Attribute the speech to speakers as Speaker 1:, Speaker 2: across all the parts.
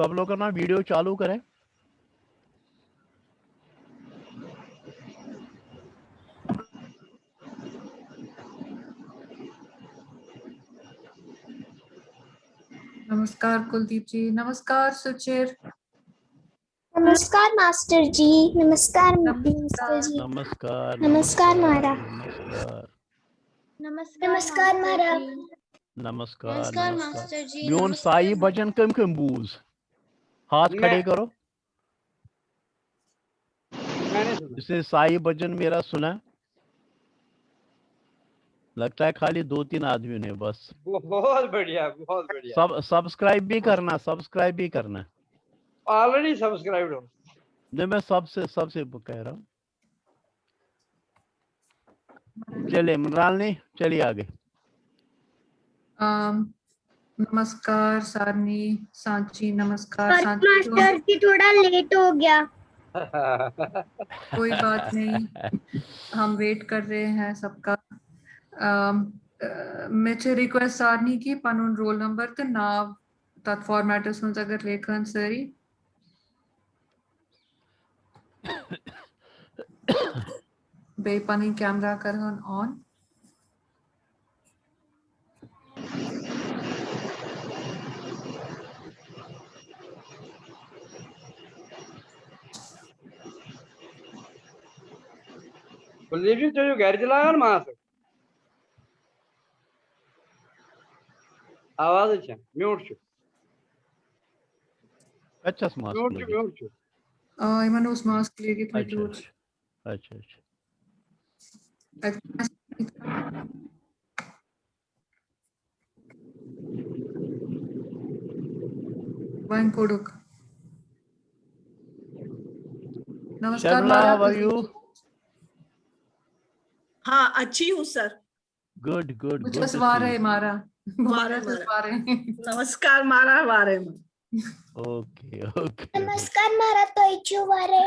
Speaker 1: सब लोग अपना वीडियो चालू करें।
Speaker 2: नमस्कार कुलदीप जी। नमस्कार सुचिर।
Speaker 3: नमस्कार मास्टर जी। नमस्कार
Speaker 2: नमस्कार।
Speaker 3: मास्टर जी।
Speaker 1: नमस्कार
Speaker 3: नमस्कार महाराज।
Speaker 1: नमस्कार
Speaker 3: नमस्कार महाराज।
Speaker 1: नमस्कार
Speaker 3: नमस्कार मास्टर जी।
Speaker 1: म्यून साई भजन कम कम बूज, हाथ खड़े करो। जिसने साई भजन मेरा सुना, लगता है खाली 2-3 आदमियों ने बस।
Speaker 4: बहुत बढ़िया, बहुत बढ़िया।
Speaker 1: सब सब्सक्राइब भी करना, सब्सक्राइब भी करना।
Speaker 4: ऑलरेडी सब्सक्राइब्ड हो।
Speaker 1: नहीं, मैं सबसे कह रहा हूँ। चलिए मृणालिनी, चलिए आगे।
Speaker 2: नमस्कार सारनी, सांची। नमस्कार सांची।
Speaker 3: मास्टर जी थोड़ा लेट हो गया।
Speaker 2: कोई बात नहीं, हम वेट कर रहे हैं सबका। मुझे रिक्वेस्ट सारनी की पनुन रोल नंबर तो नाव तत् फॉर्मेटस में अगर लेखन सरी। बे पनी कैमरा करन ऑन।
Speaker 4: कुलदीप जी जो घर चलाया ना से आवाज अच्छा म्यूट छो।
Speaker 1: अच्छा मास्क लगे।
Speaker 4: म्यूट छो।
Speaker 2: इमन उस मास्क लेके थोड़ी
Speaker 1: अच्छा
Speaker 2: दूर।
Speaker 1: अच्छा।
Speaker 2: वन कोडुक। नमस्कार
Speaker 1: शर्मिला,
Speaker 2: मारा।
Speaker 1: How are you?
Speaker 5: हाँ अच्छी हूँ सर।
Speaker 1: Good good good.
Speaker 2: जसवारे मारा मारा जसवारे।
Speaker 5: नमस्कार मारा बारे में।
Speaker 1: Okay okay.
Speaker 3: नमस्कार महाराज तो इच्छु वारे।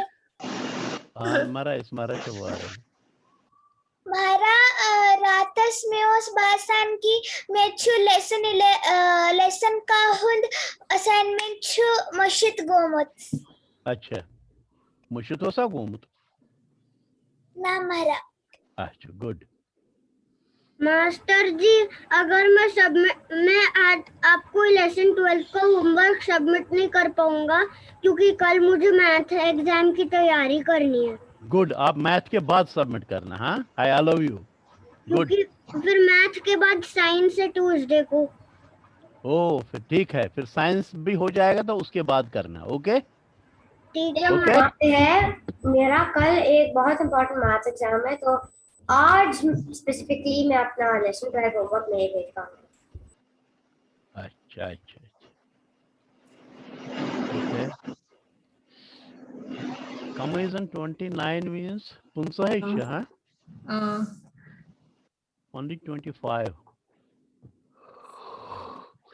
Speaker 1: मारा चवारे
Speaker 3: मारा रातस में उस बासान की मेच्छु लेसन का हुंद असाइनमेंट छु मशित गोमत।
Speaker 1: अच्छा, मुश्किल हो सा गोमत
Speaker 3: ना मारा।
Speaker 1: अच्छा गुड।
Speaker 3: मास्टर जी अगर मैं आज आपको लेसन 12 का होमवर्क सबमिट नहीं कर पाऊंगा क्योंकि कल मुझे मैथ एग्जाम की तैयारी करनी है।
Speaker 1: गुड, आप मैथ के बाद सबमिट करना। हाँ, आई अलाउ यू। गुड।
Speaker 3: क्योंकि फिर मैथ के बाद साइंस है ट्यूसडे को।
Speaker 1: ओ फिर ठीक है, फिर साइंस भी हो जाएगा तो उसके बाद करना। ओके
Speaker 3: ठीक है।
Speaker 1: ओके।
Speaker 3: मेरा कल एक बहुत इम्पोर्टेंट मैथ एग्जाम है तो आज स्पेसिफिकली मैं अपना लेसन 12 होमवर्क नहीं भेज पाऊंगा।
Speaker 1: अच्छा अच्छा ठीक है। Comparison 29 means तुमसा है क्या? हाँ, only 25।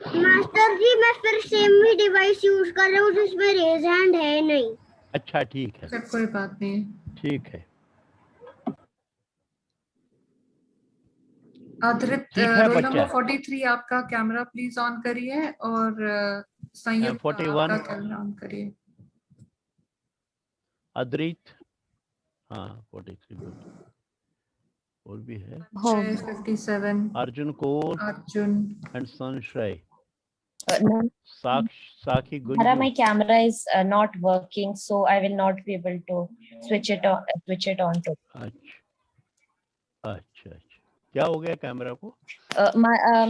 Speaker 3: मास्टर जी मैं फिर सेम ही डिवाइस यूज कर रहा हूँ जिसमें रेज हैंड है नहीं।
Speaker 1: अच्छा ठीक है,
Speaker 2: कोई बात नहीं।
Speaker 1: ठीक है।
Speaker 2: आदरित
Speaker 1: ठीक है
Speaker 2: रोल
Speaker 1: बच्चा।
Speaker 2: नंबर 43 आपका कैमरा प्लीज ऑन करिए और संयुक्त
Speaker 1: 41
Speaker 2: आपका कैमरा ऑन करिए।
Speaker 1: अद्रित, हाँ 43 गुड। और भी है
Speaker 2: 57
Speaker 1: अर्जुन कौर
Speaker 2: अर्जुन
Speaker 1: एंड संशय।
Speaker 6: No,
Speaker 1: Saki
Speaker 6: Mara, my
Speaker 1: Gunju।
Speaker 6: camera is not working, so I will not be able to switch it on to.
Speaker 1: अच्छा अच्छा अच्छा, क्या हो गया कैमरा को?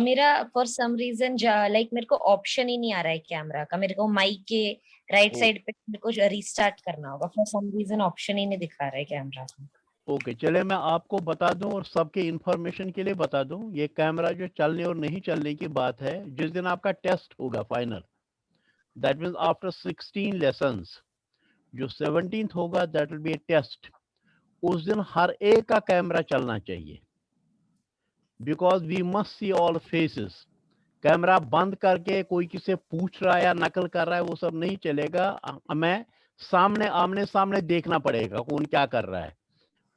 Speaker 6: मेरा for some reason like मेरे को ऑप्शन ही नहीं आ रहा है कैमरा का। मेरे को माइक के राइट साइड पे मेरे को रीस्टार्ट करना होगा। for some reason ऑप्शन ही नहीं दिखा रहा है कैमरा का।
Speaker 1: ओके चले, मैं आपको बता दूं और सबके इंफॉर्मेशन के लिए बता दूं, ये कैमरा जो चलने और नहीं चलने की बात है, जिस दिन आपका टेस्ट होगा final, that means after 16 lessons, जो 17th होगा that will be a test. उस दिन हर एक का कैमरा चलना चाहिए, because we must see all faces. Camera बंद करके कोई किसी पूछ रहा है या नकल कर रहा है, वो सब नहीं चलेगा। हमें सामने आमने सामने देखना पड़ेगा कौन क्या कर रहा है,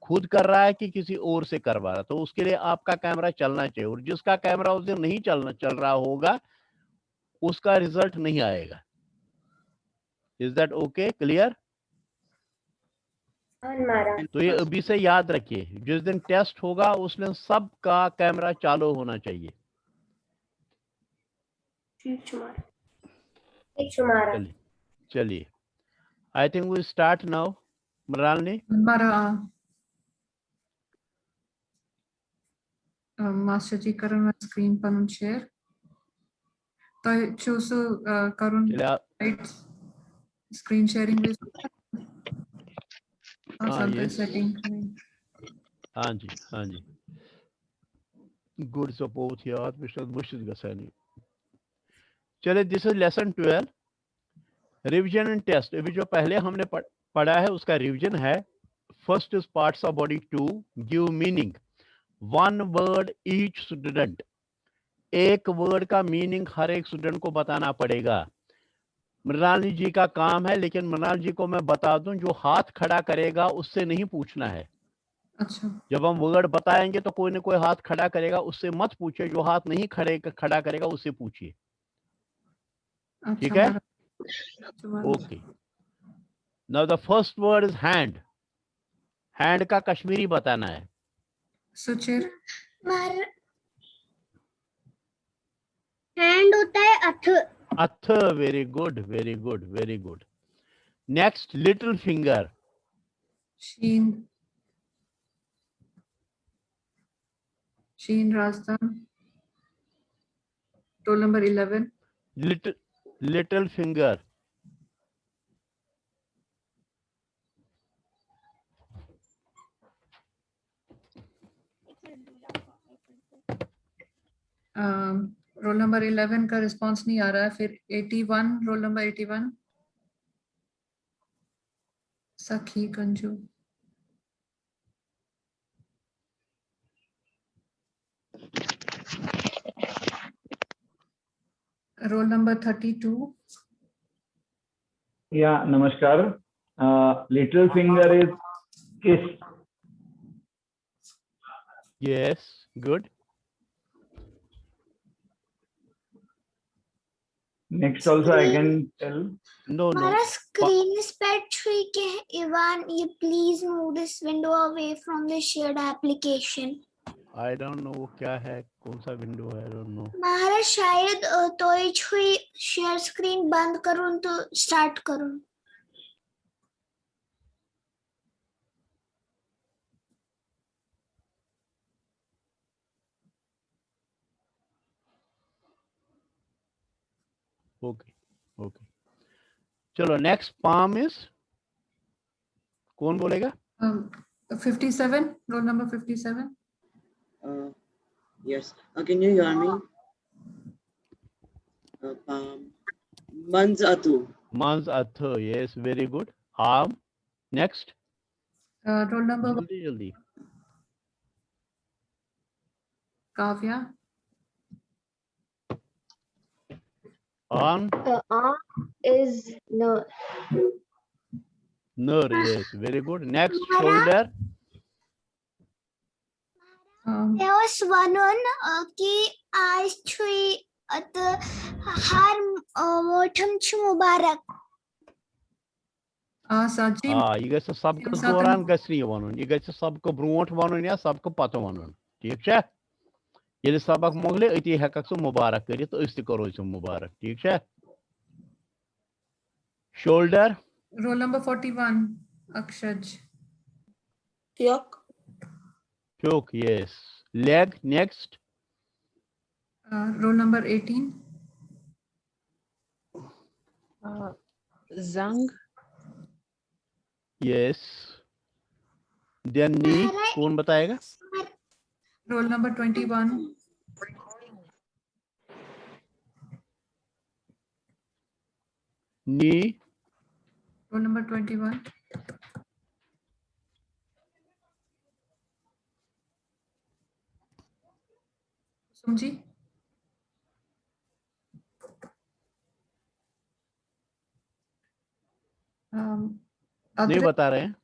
Speaker 1: खुद कर रहा है कि किसी और से करवा रहा। तो उसके लिए आपका कैमरा चलना चाहिए, और जिसका कैमरा उस दिन नहीं चल रहा होगा उसका रिजल्ट नहीं आएगा। Is that okay, clear? तो ये अभी से याद रखिए, जिस दिन टेस्ट होगा उस दिन सबका कैमरा चालू होना चाहिए। चलिए चलिए, I think we start now. Mrinalini,
Speaker 2: master ji Karan मैं स्क्रीन पर शेयर तो चूसु करून
Speaker 1: चलिए आप।
Speaker 2: स्क्रीन शेयरिंग
Speaker 1: हाँ ये
Speaker 2: सेटिंग
Speaker 1: हाँ जी हाँ जी, गुड सपोर्ट याद मुश्किल गसानी। चलिए, this is lesson 12, revision and test. अभी जो पहले हमने पढ़ा है उसका रिवीजन है। First is parts of body 2, give meaning, 1 word each student. एक वर्ड का मीनिंग हर एक स्टूडेंट को बताना पड़ेगा। मृणालिनी जी का काम है, लेकिन मृणालिनी जी को मैं बता दूं, जो हाथ खड़ा करेगा उससे नहीं पूछना है।
Speaker 2: अच्छा,
Speaker 1: जब हम वर्ड बताएंगे तो कोई ना कोई हाथ खड़ा करेगा, उससे मत पूछिए। जो हाथ नहीं खड़ा करेगा उससे पूछिए, ठीक है? Okay, now the first word is hand. Hand का कश्मीरी बताना है।
Speaker 2: सुचिर
Speaker 3: हैंड होता है अथ।
Speaker 1: अथ, very good very good very good. Next, little finger.
Speaker 2: शीन Rajasthan, roll number 11।
Speaker 1: Little finger.
Speaker 2: Roll number 11 का रिस्पांस नहीं आ रहा है। फिर 81, रोल नंबर 81 सखी कंजू। Roll number 32
Speaker 7: Yeah, namaskar. Little finger is kiss.
Speaker 1: Yes, good.
Speaker 7: Next also I can tell.
Speaker 1: No,
Speaker 3: हमारा screen spade 3 के है। Ivan, you please move this window away from the shared application.
Speaker 1: I don't know वो क्या है, कौन सा window है, I don't know.
Speaker 3: हमारा शायद तो हुई शेयर स्क्रीन बंद करूं तो स्टार्ट करूं।
Speaker 1: Okay, okay. चलो, next palm is, कौन बोलेगा?
Speaker 2: 57, roll number 57।
Speaker 8: Yes. Can you hear me? Man's atu.
Speaker 1: Man's atha, yes, very good. Arm. Next.
Speaker 2: Roll number
Speaker 1: जल्दी जल्दी।
Speaker 2: Kavya.
Speaker 1: Arm.
Speaker 9: The arm is no.
Speaker 1: Ner, yes, very good. Next, shoulder.
Speaker 3: There was one on कि आज छुई हर मोठम मुबारक।
Speaker 2: साची
Speaker 1: ये गैसे सबको दौरान गसनी वनुन, ये गैसे सबको ब्रोंठ वनुन या सबको पत वनुन, ठीक है? ये सबक मोगले अति हेकक सु मुबारक करित, तो इस करो सु मुबारक, ठीक है? Shoulder.
Speaker 2: Roll number 41 Akshaj.
Speaker 5: Yok.
Speaker 1: Choke, yes. Leg. Next.
Speaker 2: Roll number 18
Speaker 10: Zang.
Speaker 1: Yes. Then knee. कौन बताएगा?
Speaker 2: Roll number 21
Speaker 1: Knee.
Speaker 2: Roll number 21 समझी।
Speaker 1: नहीं बता रहे हैं।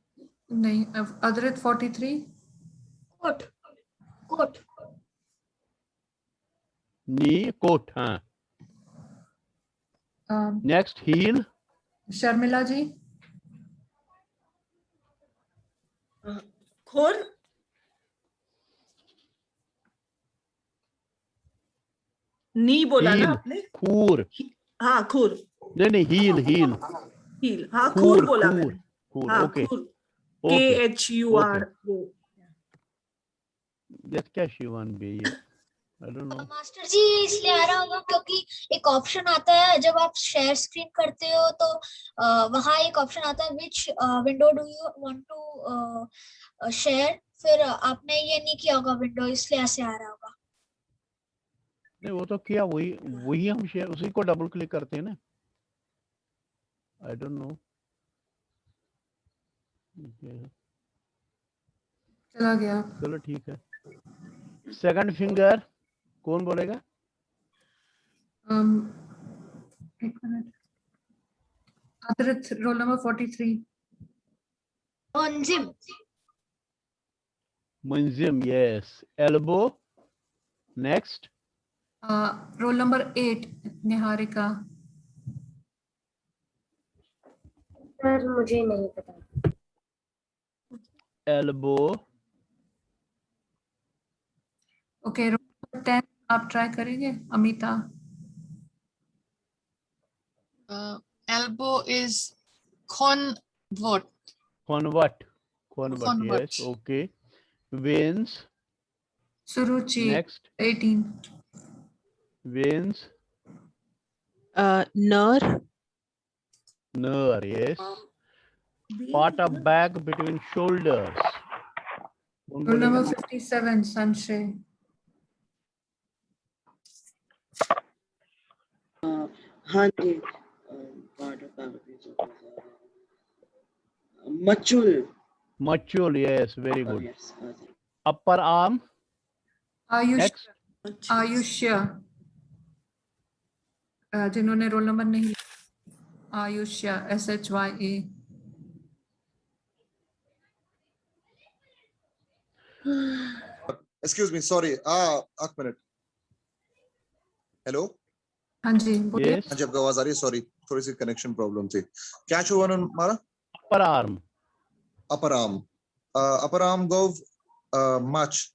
Speaker 2: नहीं, अदरित 43
Speaker 3: कोट कोट
Speaker 1: नी कोट, हाँ। Next heel.
Speaker 2: शर्मिला जी,
Speaker 5: खुर, नी बोला ना
Speaker 1: हील,
Speaker 5: आपने?
Speaker 1: खूर,
Speaker 5: हाँ खुर,
Speaker 1: नहीं हील, हील,
Speaker 5: हील, हाँ खुर
Speaker 1: खूर,
Speaker 5: बोला
Speaker 1: खूर,
Speaker 5: मैंने,
Speaker 1: खूर,
Speaker 5: हाँ
Speaker 1: ओके,
Speaker 5: खुर,
Speaker 1: ओके,
Speaker 5: KHUR वो।
Speaker 1: ये क्या शिवान बे ये? I don't know.
Speaker 8: मास्टर जी इसलिए आ रहा होगा क्योंकि एक ऑप्शन आता है जब आप शेयर स्क्रीन करते हो तो वहां एक ऑप्शन आता है which window do you want to share, फिर आपने ये नहीं किया होगा विंडो, इसलिए ऐसे आ रहा होगा।
Speaker 1: नहीं वो तो किया, वही वही हम शेयर उसी को डबल क्लिक करते हैं ना। I don't know.
Speaker 2: चला गया।
Speaker 1: चलो ठीक है। सेकंड फिंगर कौन बोलेगा?
Speaker 2: एक मिनट। Adrit, roll number 43।
Speaker 8: Munjim,
Speaker 1: Munjim, yes. Elbow, next.
Speaker 2: Roll number 8, Niharika.
Speaker 9: Sir मुझे नहीं पता।
Speaker 1: एल्बो,
Speaker 2: ओके, रोल नंबर 10 आप ट्राई करेंगे, Amita.
Speaker 10: Elbow is convert.
Speaker 1: convert,
Speaker 10: Convert.
Speaker 1: yes, okay. Veins,
Speaker 2: Suruchi,
Speaker 1: next.
Speaker 2: 18।
Speaker 1: Veins,
Speaker 11: Nerve.
Speaker 1: nerve, yes. Part of back between shoulders. कौन
Speaker 2: role
Speaker 1: बोलेगा?
Speaker 2: Number 57, संशय।
Speaker 12: हाँ जी, मचुल,
Speaker 1: Machul, yes, very good.
Speaker 12: yes,
Speaker 1: Upper arm,
Speaker 2: Ayush,
Speaker 1: next.
Speaker 2: आयुष्य, जिन्होंने roll number नहीं लिया, आयुष्य, SHYA।
Speaker 13: Excuse me, sorry. एक मिनट। हेलो।
Speaker 2: हाँ जी बोलिए।
Speaker 1: Yes.
Speaker 13: हाँ जी, आपकी आवाज आ रही है? सॉरी, थोड़ी सी कनेक्शन प्रॉब्लम थी। क्या छुआ ना हमारा?
Speaker 1: Upper arm.
Speaker 13: Upper arm. Upper arm go much.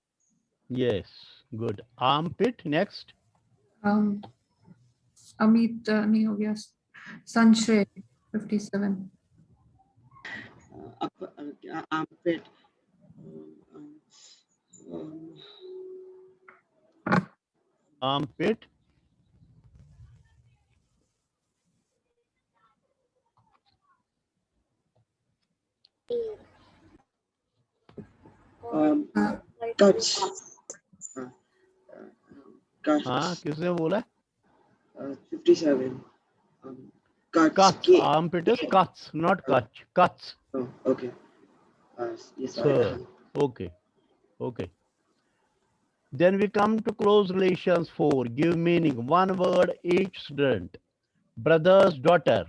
Speaker 1: Yes, good. Armpit, next.
Speaker 2: Amit नहीं हो गया। संशय, 57।
Speaker 12: armpit,
Speaker 1: Armpit.
Speaker 12: touch,
Speaker 1: हाँ, किसने बोला?
Speaker 12: 57,
Speaker 1: Cuts. Armpit is cuts, not cuts. Cuts.
Speaker 12: Oh, okay. Yes,
Speaker 1: Sir. Okay. Okay. Then we come to close relations 4. Give meaning. One word each student. Brother's daughter.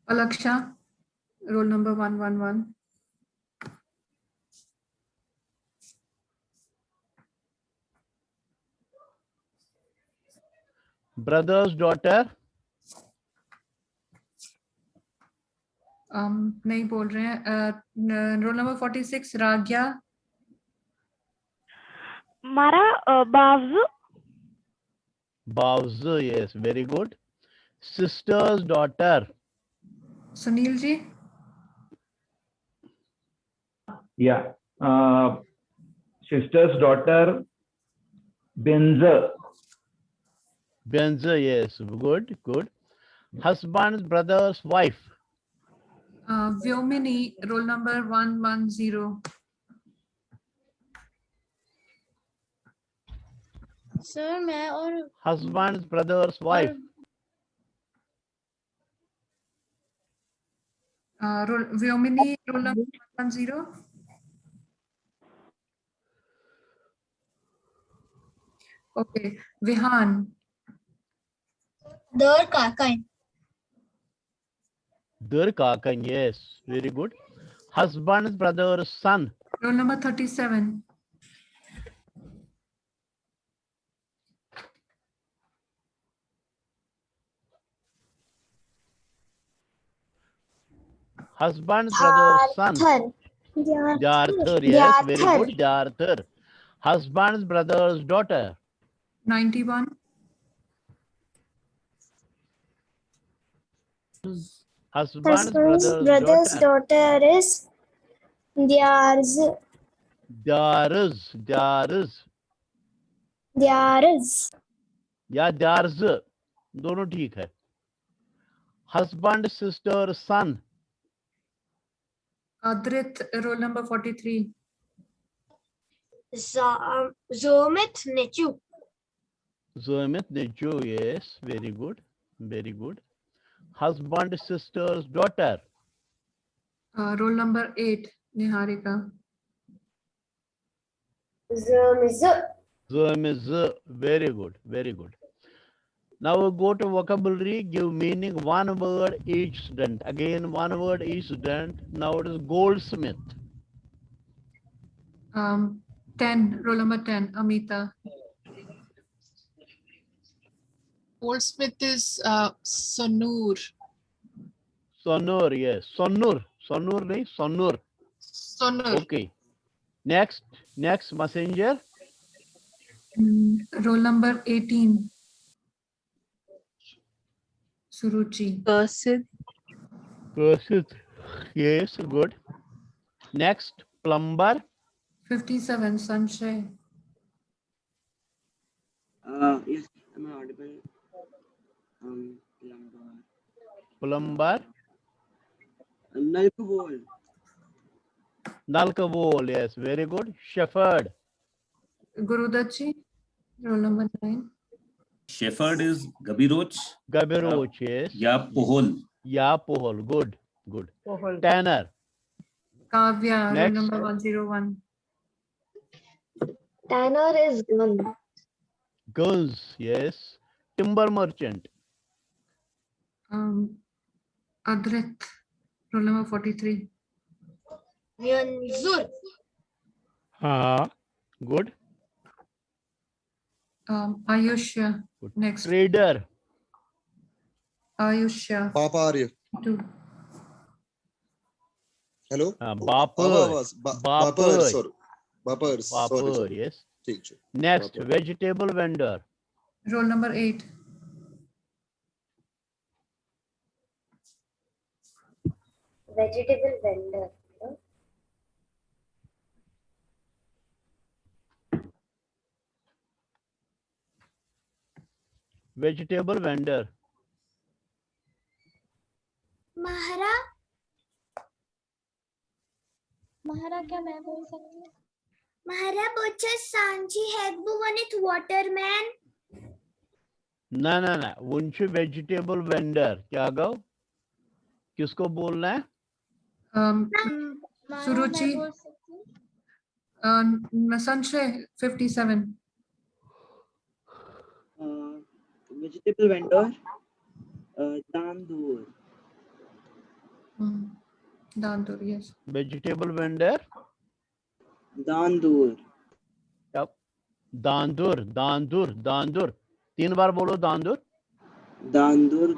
Speaker 2: Alaksha, roll number 111.
Speaker 1: Brother's daughter.
Speaker 2: नहीं बोल रहे हैं। Roll number 46, Ragya.
Speaker 14: मारा बावजू।
Speaker 1: Bavzu, yes, very good. Sister's daughter.
Speaker 2: Sunil ji.
Speaker 7: Yeah. Sister's daughter, Benza.
Speaker 1: Benza, yes, good, good. Husband's brother's wife.
Speaker 2: Vyomini, roll number 110।
Speaker 3: Sir मैं और
Speaker 1: Husband's brother's wife.
Speaker 2: Vyomini, roll number 110। Okay, Vihaan.
Speaker 8: दर काका,
Speaker 1: Dur Kakan, yes, very good. Husband's brother's son.
Speaker 2: Roll number 37।
Speaker 1: Husband's brother's son. Dharthar, yes, very good. Dharthar. Husband's brother's daughter.
Speaker 2: 91.
Speaker 1: Husband's brother's
Speaker 9: daughter is Diar's.
Speaker 1: Dar's. या दार्ज दोनों ठीक है. Husband, sister, son.
Speaker 2: Adrit, roll number 43.
Speaker 9: Zomit Nechu.
Speaker 1: Zomit Nechu, yes, very good, very good. Husband, sister's daughter.
Speaker 2: Roll number 8, Niharika.
Speaker 1: Zomiz, very good, very good. Now we go to vocabulary, give meaning one word each student. Again, one word each student. Now it is goldsmith.
Speaker 2: 10, roll number 10, Amita.
Speaker 10: Goldsmith is Sonur.
Speaker 1: Sonur, yes. Sonur nahi, Sonur.
Speaker 10: Sonur.
Speaker 1: Okay. Next, messenger.
Speaker 2: Roll number 18. Suruchi.
Speaker 5: Cursid.
Speaker 1: Yes, good. Next, plumber.
Speaker 2: 57, Sanshay.
Speaker 12: Yes, am I audible?
Speaker 1: Plumber. Nalkavol, yes, very good. Shepherd.
Speaker 2: Gurudachi, roll number 9.
Speaker 11: Shepherd is Gabiroch.
Speaker 1: Yes.
Speaker 11: Ya Pohol. Good.
Speaker 2: Pohol.
Speaker 1: Tanner.
Speaker 2: Kavya, roll
Speaker 1: Next.
Speaker 2: number 101.
Speaker 9: Tanner is Gun.
Speaker 1: Guns, yes. Timber merchant.
Speaker 2: Adrit, roll number 43.
Speaker 9: Yanzur.
Speaker 1: Good.
Speaker 2: Ayushya, next.
Speaker 1: Trader.
Speaker 2: Ayushya.
Speaker 13: Papa Arya.
Speaker 2: 2.
Speaker 13: Hello.
Speaker 1: Bapar.
Speaker 13: Sorry. Bapar. Sorry.
Speaker 1: Yes.
Speaker 13: ठीक है.
Speaker 1: Next,
Speaker 13: Bapar.
Speaker 1: vegetable vendor.
Speaker 2: Roll number 8.
Speaker 9: Vegetable vendor.
Speaker 1: Vegetable vendor.
Speaker 8: महारा क्या मैं बोल सकती हूँ? महारा बोचा Sanchi हेगबू Vanit Waterman.
Speaker 1: ना उनसे वेजिटेबल वेंडर क्या गाओ? किसको बोलना है?
Speaker 2: Suruchi. Sanshay, 57.
Speaker 12: Vegetable vendor. Dandur.
Speaker 2: Dandur, yes.
Speaker 1: Vegetable vendor.
Speaker 12: Dandur.
Speaker 1: Yep. दांदूर 3 बार बोलो दांदूर.
Speaker 12: Dandur.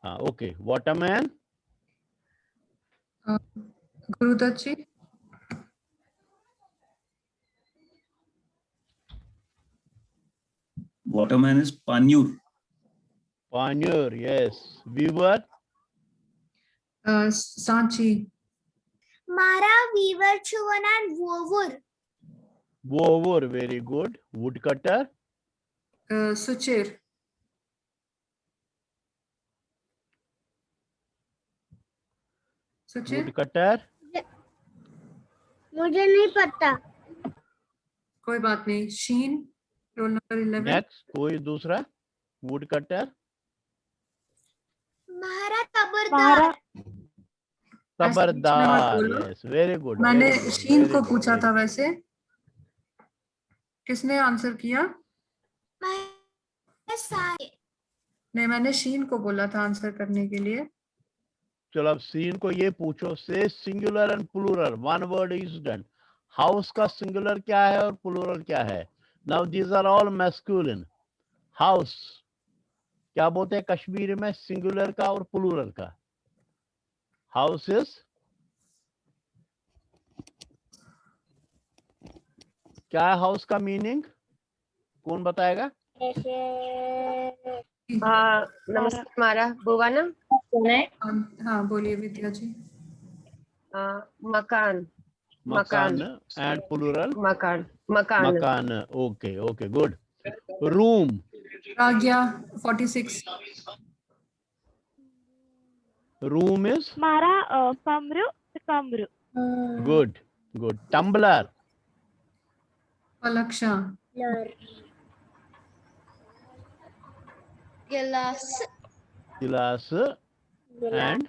Speaker 1: हाँ, okay. Waterman.
Speaker 2: Gurudachi.
Speaker 11: Waterman is Panyur.
Speaker 1: Panyur, yes. Weaver.
Speaker 2: Sanchi.
Speaker 8: मारा Weaver छुवनान
Speaker 1: Wover, very good. Woodcutter.
Speaker 2: Suchir.
Speaker 1: Woodcutter.
Speaker 3: मुझे नहीं पता.
Speaker 2: कोई बात नहीं. Sheen, roll number 11.
Speaker 1: Next, कोई दूसरा? Woodcutter.
Speaker 8: महारा तबरदार.
Speaker 1: खबरदार, yes, very good.
Speaker 2: मैंने
Speaker 1: very good,
Speaker 2: शीन
Speaker 1: very
Speaker 2: को
Speaker 1: good,
Speaker 2: पूछा
Speaker 1: very
Speaker 2: था
Speaker 1: good.
Speaker 2: वैसे. किसने आंसर किया? नहीं, मैंने शीन को बोला था आंसर करने के लिए.
Speaker 1: चलो अब सीन को ये पूछो. से singular and plural one word is done. House का सिंगुलर क्या है और प्लूरल क्या है? Now these are all masculine. House क्या बोलते हैं कश्मीरी में? सिंगुलर का और प्लूरल का. हाउस इज क्या है हाउस का मीनिंग? कौन बताएगा?
Speaker 15: नमस्ते मारा बुवाना।
Speaker 2: हाँ बोलिए विद्या जी।
Speaker 15: मकान।
Speaker 1: मकान एंड प्लूरल
Speaker 15: मकान। मकान।
Speaker 1: मकान। Okay okay good. रूम
Speaker 2: आज्ञा 46।
Speaker 1: रूम इज
Speaker 14: मारा कमरू कमरू।
Speaker 1: Good good. टम्बलर
Speaker 2: अलक्षा।
Speaker 8: गिलास।
Speaker 1: गिलास एंड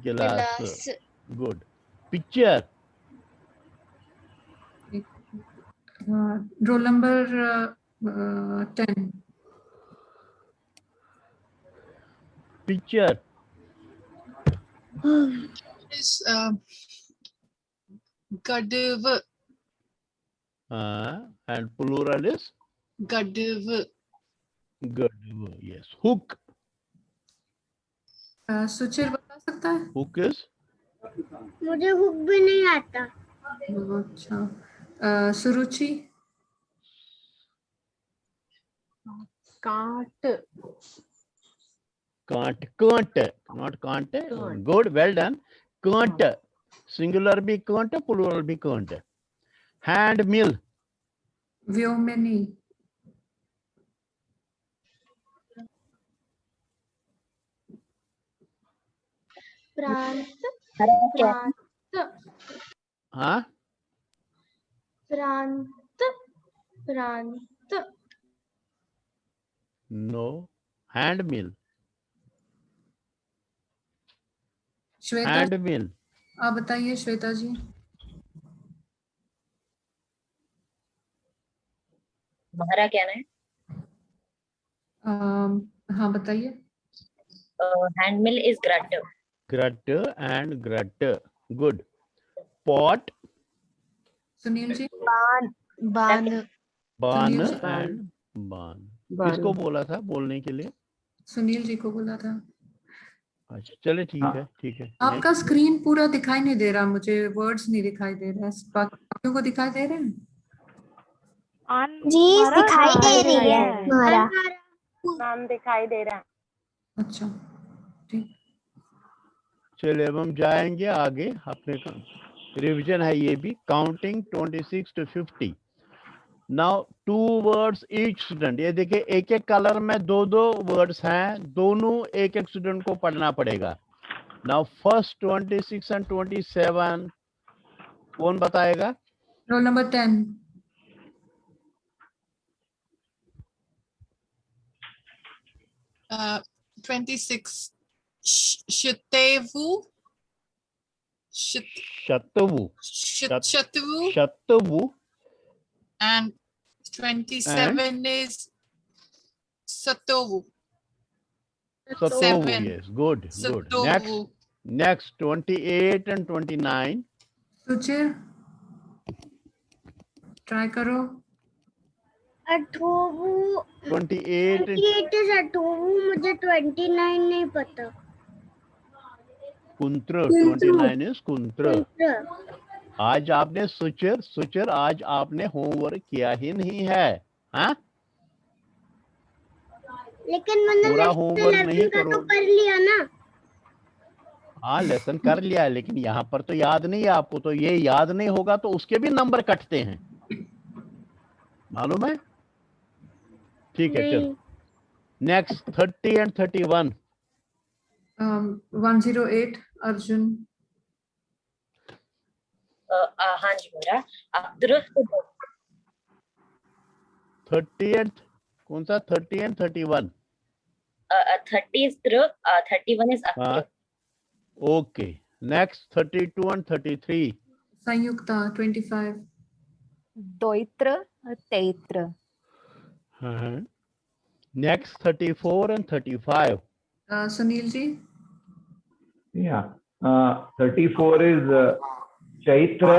Speaker 1: गिलास। Good. Picture
Speaker 2: roll number 10।
Speaker 1: Picture
Speaker 10: is gadav.
Speaker 1: and plural is
Speaker 10: Gadav.
Speaker 1: good. Yes. Hook.
Speaker 2: सुचिर बता सकता है?
Speaker 1: Hook is
Speaker 3: मुझे हुक भी नहीं आता।
Speaker 2: अच्छा। सुरुचि।
Speaker 15: Can't.
Speaker 1: can't not can't. Good, well done. Can't singular भी can't, plural भी can't. hand mill
Speaker 2: व्योमिनी।
Speaker 9: प्रांत।
Speaker 1: हाँ
Speaker 9: प्रांत। प्रांत।
Speaker 1: no hand mill
Speaker 2: Shweta
Speaker 1: hand mill
Speaker 2: आप बताइए श्वेता जी।
Speaker 6: तुम्हारा क्या है?
Speaker 2: हाँ बताइए।
Speaker 6: हैंडमिल इज ग्रट
Speaker 1: and grat. Good. pot
Speaker 2: Sunil ji.
Speaker 9: बान। बान।
Speaker 1: बान
Speaker 2: सुनील जी।
Speaker 1: and बान किसको बोला था बोलने के लिए?
Speaker 2: सुनील जी को बोला था।
Speaker 1: अच्छा चले ठीक है ठीक है।
Speaker 2: आपका स्क्रीन पूरा दिखाई नहीं दे रहा, मुझे वर्ड्स नहीं दिखाई दे रहे हैं। बाकियों को दिखाई दे रहे हैं?
Speaker 9: जी दिखाई दे रही है मारा।
Speaker 15: नाम दिखाई दे रहा है।
Speaker 2: अच्छा ठीक।
Speaker 1: चलिए अब हम जाएंगे आगे। अपने रिवीजन है ये भी। Counting 26 to 50। Now 2 words each student. ये देखिए एक एक कलर में 2-2 वर्ड्स हैं, दोनों एक एक स्टूडेंट को पढ़ना पड़ेगा। नाउ फर्स्ट 26 and 27 कौन बताएगा?
Speaker 2: Roll number 10।
Speaker 10: Uh, 26. Shatevu.
Speaker 1: शतवु
Speaker 10: Shatavu. And 27 is Satovu.
Speaker 1: Satovu,
Speaker 10: Seven.
Speaker 1: yes, good, good.
Speaker 10: Satovu.
Speaker 1: Next 28 and 29.
Speaker 2: सुचिर try करो।
Speaker 3: अठोवु
Speaker 1: 28
Speaker 3: is अठोवु, मुझे 29 नहीं पता।
Speaker 1: कुंत्र 29 is कुंत्र। आज आपने सुचिर आज आपने होमवर्क किया ही नहीं है। हाँ
Speaker 3: लेकिन मैंने
Speaker 1: पूरा होमवर्क नहीं
Speaker 3: तो
Speaker 1: करो।
Speaker 3: कर लिया ना।
Speaker 1: हाँ लेसन कर लिया, लेकिन यहाँ पर तो याद नहीं है आपको। तो ये याद नहीं होगा तो उसके भी नंबर कटते हैं, मालूम है? ठीक है चलो। Next 30 and 31।
Speaker 2: 108 अर्जुन।
Speaker 6: हाँ जी मेरा अद्र
Speaker 1: 30 and कौन सा 30 and 31?
Speaker 6: 30 is Dra, 31 is Akra.
Speaker 1: Okay. Next 32 and 33.
Speaker 2: Sanyukta 25।
Speaker 16: दोइत्र तेत्र।
Speaker 1: Next 34 and 35.
Speaker 2: Sunil ji.
Speaker 7: Yeah. 34 is Chaitra.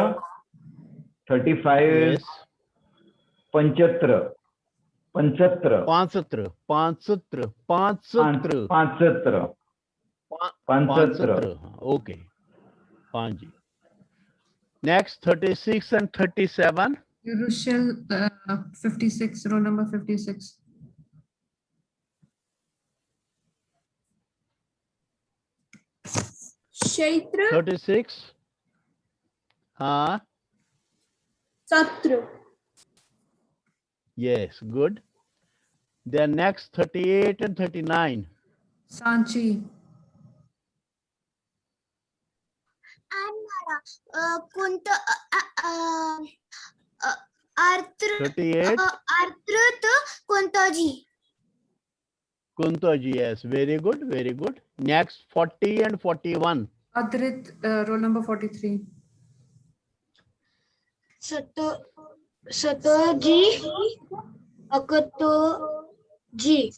Speaker 7: 35 is Panchatra. Panchatra.
Speaker 1: Panchatra.
Speaker 7: Panchatra.
Speaker 1: Okay. Panji. Next 36 and 37.
Speaker 2: Rushel, 56, roll number 56.
Speaker 9: Chaitra.
Speaker 1: 36. हाँ.
Speaker 9: Satru.
Speaker 1: Yes, good. Then next 38 and 39.
Speaker 2: Sanchi.
Speaker 3: Kunta Arthur
Speaker 1: 38.
Speaker 3: Arthur Kuntaji.
Speaker 1: Kuntaji, yes, very good, very good. Next 40 and 41.
Speaker 2: Adrit, roll number 43.
Speaker 3: Satoji Akatoji.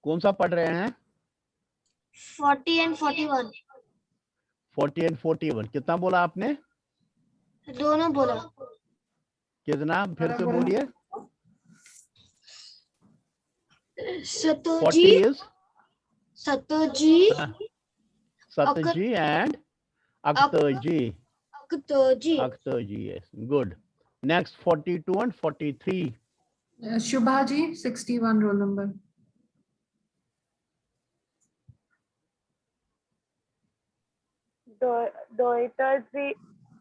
Speaker 1: कौन सा पढ़ रहे हैं?
Speaker 3: 40 and 41.
Speaker 1: 40 and 41. कितना बोला आपने?
Speaker 3: दोनों बोला.
Speaker 1: कितना? फिर से बोलिए.
Speaker 3: Satoji.
Speaker 1: 40 is
Speaker 3: Satoji.
Speaker 1: Sataji and Akhtarji.
Speaker 3: Akatoji.
Speaker 1: Akhtarji, yes, good. Next 42 and 43.
Speaker 2: Shubhaji, 61, roll number.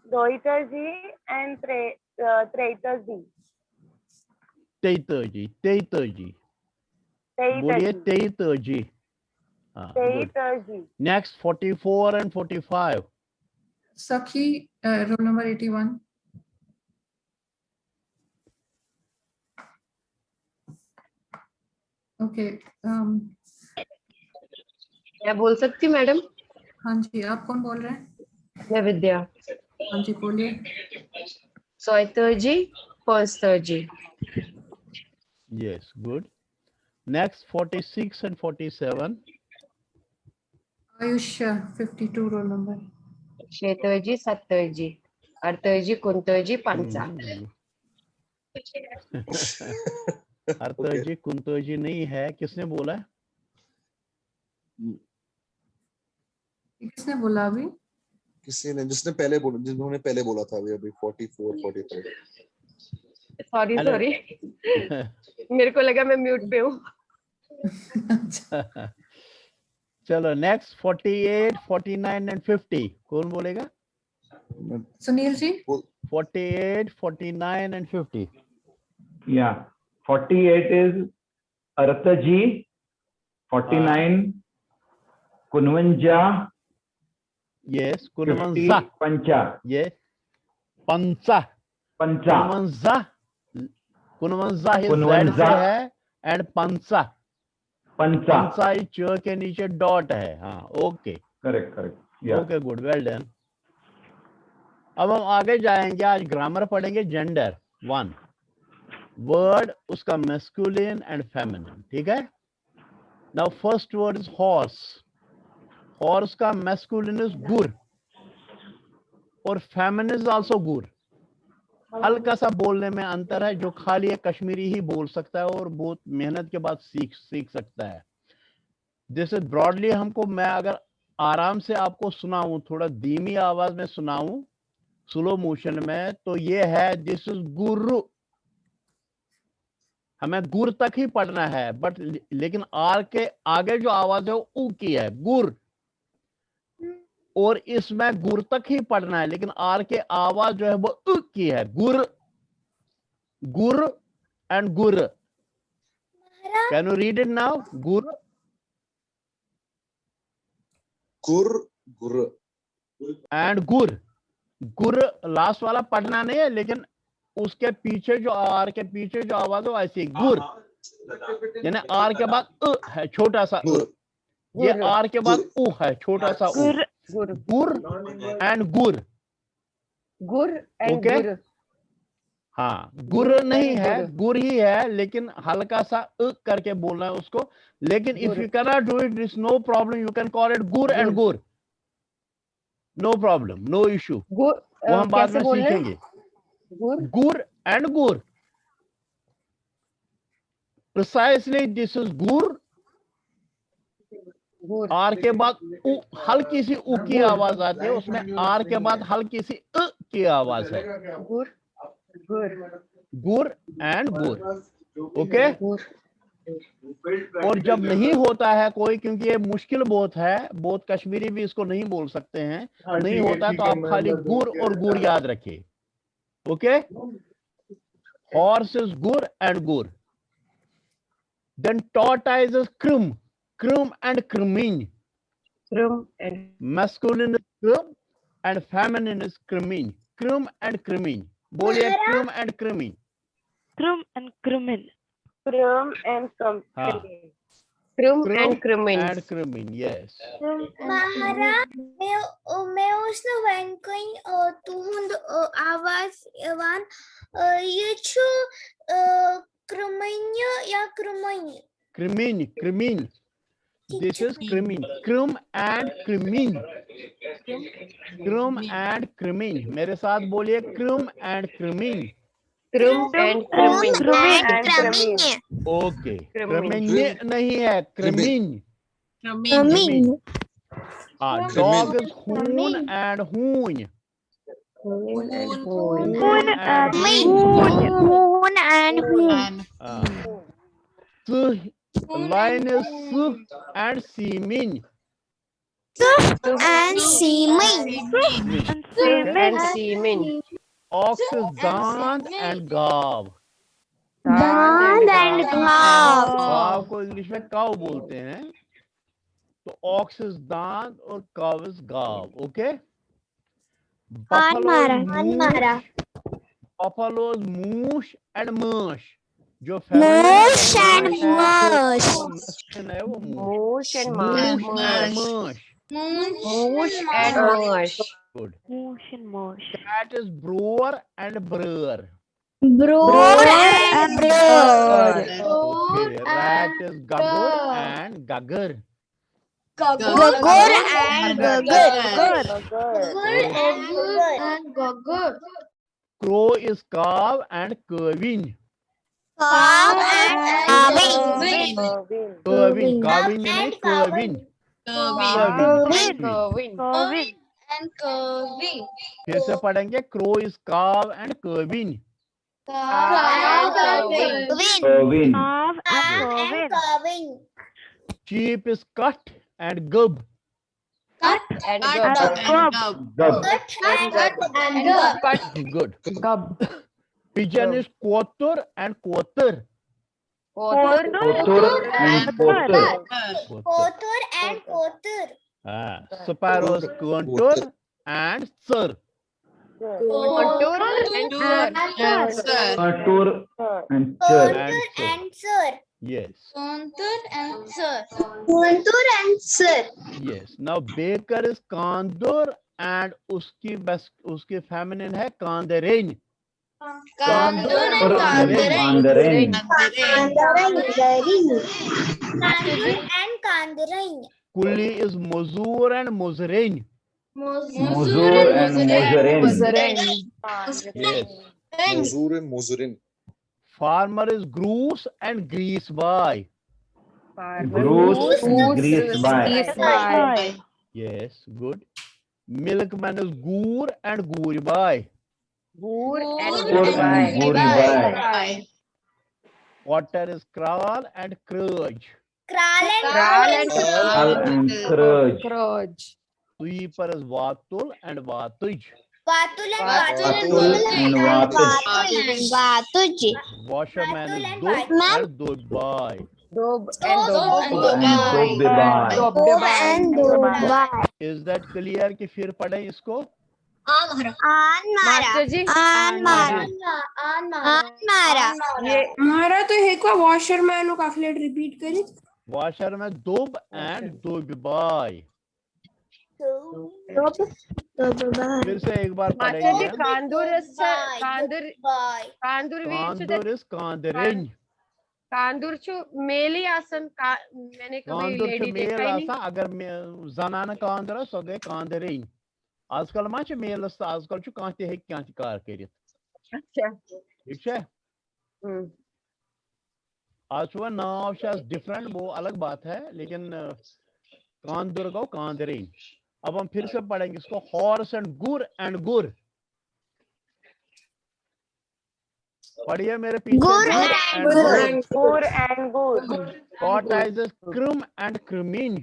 Speaker 15: Doitaji and Traitaji.
Speaker 1: Teitaji, Teitaji. बोलिए Teitaji.
Speaker 15: Teitaji.
Speaker 1: Next 44 and 45.
Speaker 2: Sakhi, roll number 81. Okay.
Speaker 15: मैं बोल सकती हूँ मैडम?
Speaker 2: हाँ जी, आप कौन बोल रहे हैं?
Speaker 15: मैं विद्या.
Speaker 2: हाँ जी, बोलिए.
Speaker 15: Soitaji, Pastaji.
Speaker 1: Yes, good. Next 46 and 47.
Speaker 2: Ayush, 52, roll number.
Speaker 15: Shetaji, Sattaji. Artaji, Kuntaji, Pancha.
Speaker 1: अर्थजी कुंतोजी नहीं है. किसने बोला?
Speaker 2: किसने बोला अभी?
Speaker 13: किसी ने, जिसने पहले बोला, जिन्होंने पहले बोला था अभी 44 43.
Speaker 15: सॉरी मेरे को लगा मैं म्यूट पे हूँ.
Speaker 1: चलो नेक्स्ट 48 49 एंड 50. कौन बोलेगा?
Speaker 2: Sunil ji.
Speaker 1: 48 49 and 50.
Speaker 7: Yeah, 48 is Arthaji, 49 Kunvanja.
Speaker 1: Yes, Kunvanza.
Speaker 7: Pancha.
Speaker 1: Yes, Pancha.
Speaker 7: Pancha.
Speaker 1: Kunvanza. Kunvanza is Z से है and Pancha.
Speaker 7: Pancha.
Speaker 1: Pancha is च के नीचे डॉट है. हाँ, okay.
Speaker 7: Correct, correct. Yeah.
Speaker 1: Okay, good, well done. अब हम आगे जाएंगे. आज ग्रामर पढ़ेंगे. जेंडर 1. वर्ड उसका मैस्कुलिन एंड फेमिनिन. ठीक है. Now first word is horse. Horse का मैस्कुलिन इज गुर और फेमिनिन इज आल्सो गुर. हल्का सा बोलने में अंतर है. जो खाली एक कश्मीरी ही बोल सकता है और बहुत मेहनत के बाद सीख सकता है. जैसे ब्रॉडली हमको, मैं अगर आराम से आपको सुनाऊं, थोड़ा धीमी आवाज में सुनाऊं, स्लो मोशन में, तो ये है दिस इज गुरु. हमें गुर तक ही पढ़ना है, बट लेकिन आर के आगे जो आवाज है वो ऊ की है, गुर. और इसमें गुर तक ही पढ़ना है, लेकिन आर के आवाज जो है वो उ की है. गुर, गुर एंड गुर. Can you read it now? गुर,
Speaker 13: गुर, गुर
Speaker 1: एंड गुर. गुर लास्ट वाला पढ़ना नहीं है, लेकिन उसके पीछे जो आर के पीछे जो आवाज है ऐसी गुर. यानी आर के बाद उ है, छोटा सा उ. ये आर के बाद उ है, छोटा सा उ. गुर एंड गुर.
Speaker 15: गुर एंड गुर.
Speaker 1: हाँ, गुर नहीं है, गुर ही है, लेकिन हल्का सा उ करके बोलना है उसको. लेकिन if you can not do it, it's no problem. You can call it गुर एंड गुर. No problem, no issue. वो हम बाद में सीखेंगे. गुर एंड गुर. Precisely, this is gur R के बाद हल्की सी उ की आवाज आती है, उसमें आर के बाद हल्की सी अ की आवाज है। गुर एंड गुर, ओके। और जब नहीं होता है कोई, क्योंकि ये मुश्किल बहुत है, बहुत कश्मीरी भी इसको नहीं बोल सकते हैं, नहीं होता है तो आप खाली गुर और गुर याद रखिए, ओके। हॉर्स इज गुर एंड गुर। Then tortoise is krum, krum and krumin.
Speaker 15: Krum and
Speaker 1: Masculine is krum and feminine is krumin. Krum and krumin. बोलिए krum and krumin.
Speaker 14: Krum and krumin.
Speaker 15: Krum and Krum.
Speaker 1: हाँ,
Speaker 15: Krum
Speaker 1: krum
Speaker 15: and Krumin.
Speaker 1: and krumin, yes.
Speaker 3: Mahara, मैं उसने वैंकई तुहुंद आवाज Evan ये छु क्रमण्य या क्रमण्य
Speaker 1: Krumin, krumin. This is krumin. Krum and krumin. Krum and krumin. मेरे साथ बोलिए krum and krumin.
Speaker 15: Krum and Krumin.
Speaker 1: Okay, क्रमिन्य नहीं है, क्रमिन।
Speaker 3: क्रमिन।
Speaker 1: हाँ, डॉग इज हून एंड हून।
Speaker 3: Moon and moon.
Speaker 1: Lion is su and semin.
Speaker 3: And semen.
Speaker 15: And semen.
Speaker 1: Ox is dand and gav.
Speaker 3: Dand and gav.
Speaker 1: गाव को इंग्लिश में काव बोलते हैं, तो ऑक्स इज दांत और काव is Gao, okay. Buffalo is moosh and mush. जो
Speaker 3: Moosh and mush.
Speaker 1: है वो
Speaker 15: Moosh and
Speaker 1: mush
Speaker 15: mush.
Speaker 1: and mush.
Speaker 15: Moosh and mush.
Speaker 1: Good.
Speaker 14: Moosh and mush.
Speaker 1: Cat is brewer and brewer.
Speaker 3: Brewer and brewer.
Speaker 1: Okay. Rat is gaggur and gaggur.
Speaker 3: Gaggur and gaggur.
Speaker 1: Crow is cow and caving.
Speaker 3: Cow and caving.
Speaker 1: Caving. Caving means caving.
Speaker 14: Corvin.
Speaker 8: And curving.
Speaker 1: फिर से पढ़ेंगे, crow is cow and caving.
Speaker 7: Corvin.
Speaker 14: Calf and corvin.
Speaker 1: Sheep is cut and gub.
Speaker 15: And
Speaker 14: And
Speaker 15: gub.
Speaker 14: gub.
Speaker 1: Good.
Speaker 15: Gub.
Speaker 1: Pigeon is kotur and kotur.
Speaker 15: Kotur
Speaker 7: and Kotur.
Speaker 3: Kotur and kotur.
Speaker 1: Sparrow is kontur and sir.
Speaker 15: Kontur and sir.
Speaker 7: Kotur and
Speaker 3: Kontur
Speaker 7: Chur.
Speaker 3: and sir.
Speaker 1: Yes.
Speaker 8: Kontur and sir.
Speaker 3: Kontur and sir.
Speaker 1: Yes. Now baker is kandur and उसकी feminine है kandarin.
Speaker 8: Kandur and
Speaker 7: Kandarin.
Speaker 3: Kandur and kandarain.
Speaker 1: Kuli is muzur and muzrin.
Speaker 7: Muzur and Muzarin.
Speaker 1: Yes.
Speaker 13: Mozur and Mozurin.
Speaker 1: Farmer is groose and grease by.
Speaker 7: Groose and Grease by.
Speaker 1: Yes, good. Milkman is gur and gur by.
Speaker 15: Gur and
Speaker 7: Gur and Guri by.
Speaker 1: Otter is kral and crudge.
Speaker 3: Kral
Speaker 15: Kral
Speaker 3: and
Speaker 7: Al and Crudge.
Speaker 15: Crudge.
Speaker 1: Sweeper is vatul and vatuj.
Speaker 3: Vatul and
Speaker 7: Vatuj.
Speaker 1: Washerman is
Speaker 3: and
Speaker 1: dub and dubbai.
Speaker 15: Dob and
Speaker 7: Dobbai.
Speaker 1: Is that clear कि फिर पढ़ें इसको?
Speaker 15: Master ji. ये
Speaker 17: हमारा तो एक बार washerman को काफी लेट रिपीट करी।
Speaker 1: Washer में dub and dubbai. फिर से एक बार
Speaker 15: Master ji,
Speaker 1: पढ़ेंगे।
Speaker 15: Kandur
Speaker 1: Kandur is kandarin.
Speaker 15: कांदूर छु मेली आसन का मैंने कभी
Speaker 1: कांदुर
Speaker 15: लेडी
Speaker 1: मेल
Speaker 15: देखा ही नहीं
Speaker 1: आसा अगर जनाना कांदर सो गए कांदरिन आजकल मा छ मेल आजकल छु कांति है कांति कार करित
Speaker 15: अच्छा
Speaker 1: ठीक है आज वो नाव शायद डिफरेंट वो अलग बात है लेकिन कांदुर्गो कांदरेन। अब हम फिर से पढ़ेंगे इसको, हॉर्स एंड गुर एंड गुर। पढ़िए मेरे पीछे,
Speaker 9: गुर
Speaker 15: and good.
Speaker 1: Tortoises क्रुम एंड क्रुमीन।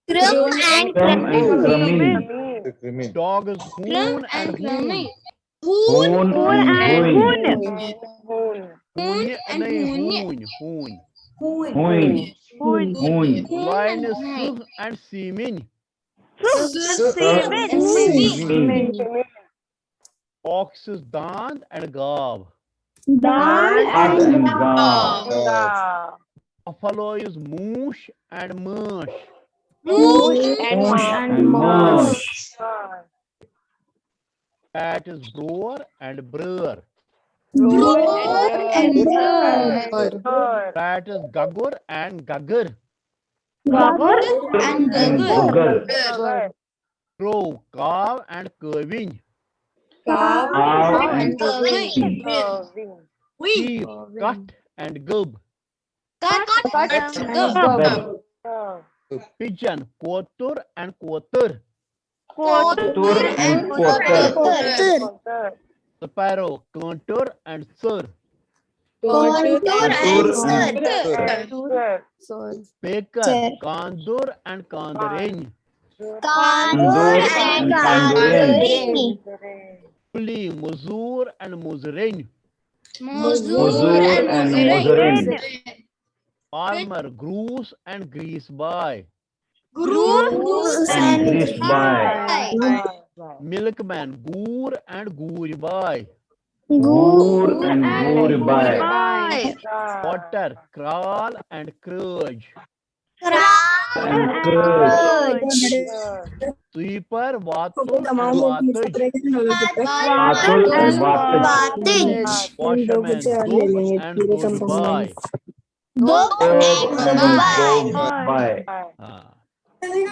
Speaker 9: Krum and Kramin.
Speaker 1: Dogs hoon and hoon।
Speaker 14: Hoon and hoon.
Speaker 1: Hoon। Lion is suh and semen। Ox is dand and gav। Buffalo is moosh and mush। Cat is broer and brewer। Rat is gagur and gagur। Crow, cow and calving। Sheep, cut and gub। Pigeon, kotur and kotur। Sparrow, contour and sir। Baker, kandur and kandarin। Pulley, muzur and muzarin। Farmer, groose and grease by। Milkman, goor and goor by। Potter, crawl and crudge। Sweeper, watul and wattage। Washerman, dog and goodbye।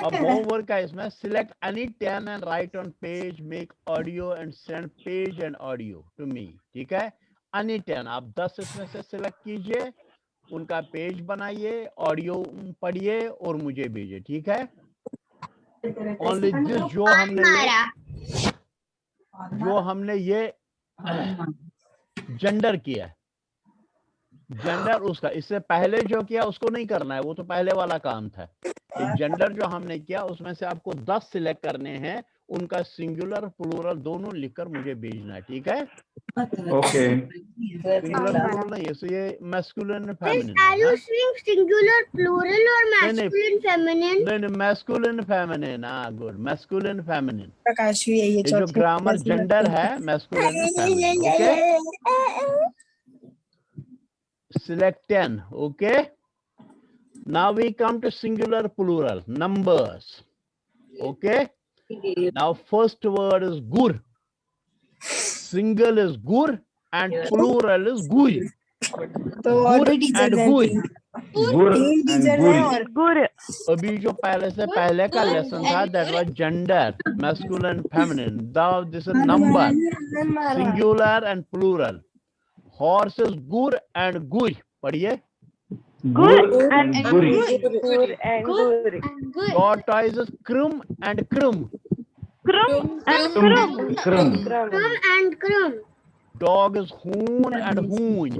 Speaker 1: अब homework है इसमें, select any 10 and write on page, make audio and send page and audio to me. ठीक है, any 10, आप 10 इसमें से select कीजिए, उनका पेज बनाइए, ऑडियो पढ़िए और मुझे भेजिए। ठीक है, ओनली दिस जो हमने ये जेंडर किया, जेंडर उसका, इससे पहले जो किया उसको नहीं करना है, वो तो पहले वाला काम था। जेंडर जो हमने किया उसमें से आपको 10 सिलेक्ट करने हैं, उनका सिंगुलर प्लूरल दोनों लिखकर मुझे भेजना है। ठीक है,
Speaker 11: ओके।
Speaker 1: सिंगुलर प्लूरल नहीं, ये masculine feminine.
Speaker 3: Are you saying singular, plural or masculine, feminine?
Speaker 1: नहीं, मैस्कुलिन फेमिनिन। हाँ, गुड, मैस्कुलिन फेमिनिन।
Speaker 17: प्रकाश भी
Speaker 1: ये जो ग्रामर जेंडर है, masculine feminine. Okay, select 10। okay, now we come to singular plural numbers। okay, now first word is gur। single is gur and plural is guri। gur and guri। अभी जो पहले से पहले का लेसन था, that was gender, masculine, feminine। now this is number, singular and plural। Horse is gur and gur। पढ़िए,
Speaker 14: Gur and guri।
Speaker 1: Tortoise is krum and krum।
Speaker 3: Krum and krum।
Speaker 1: Dog is hoon and hoon।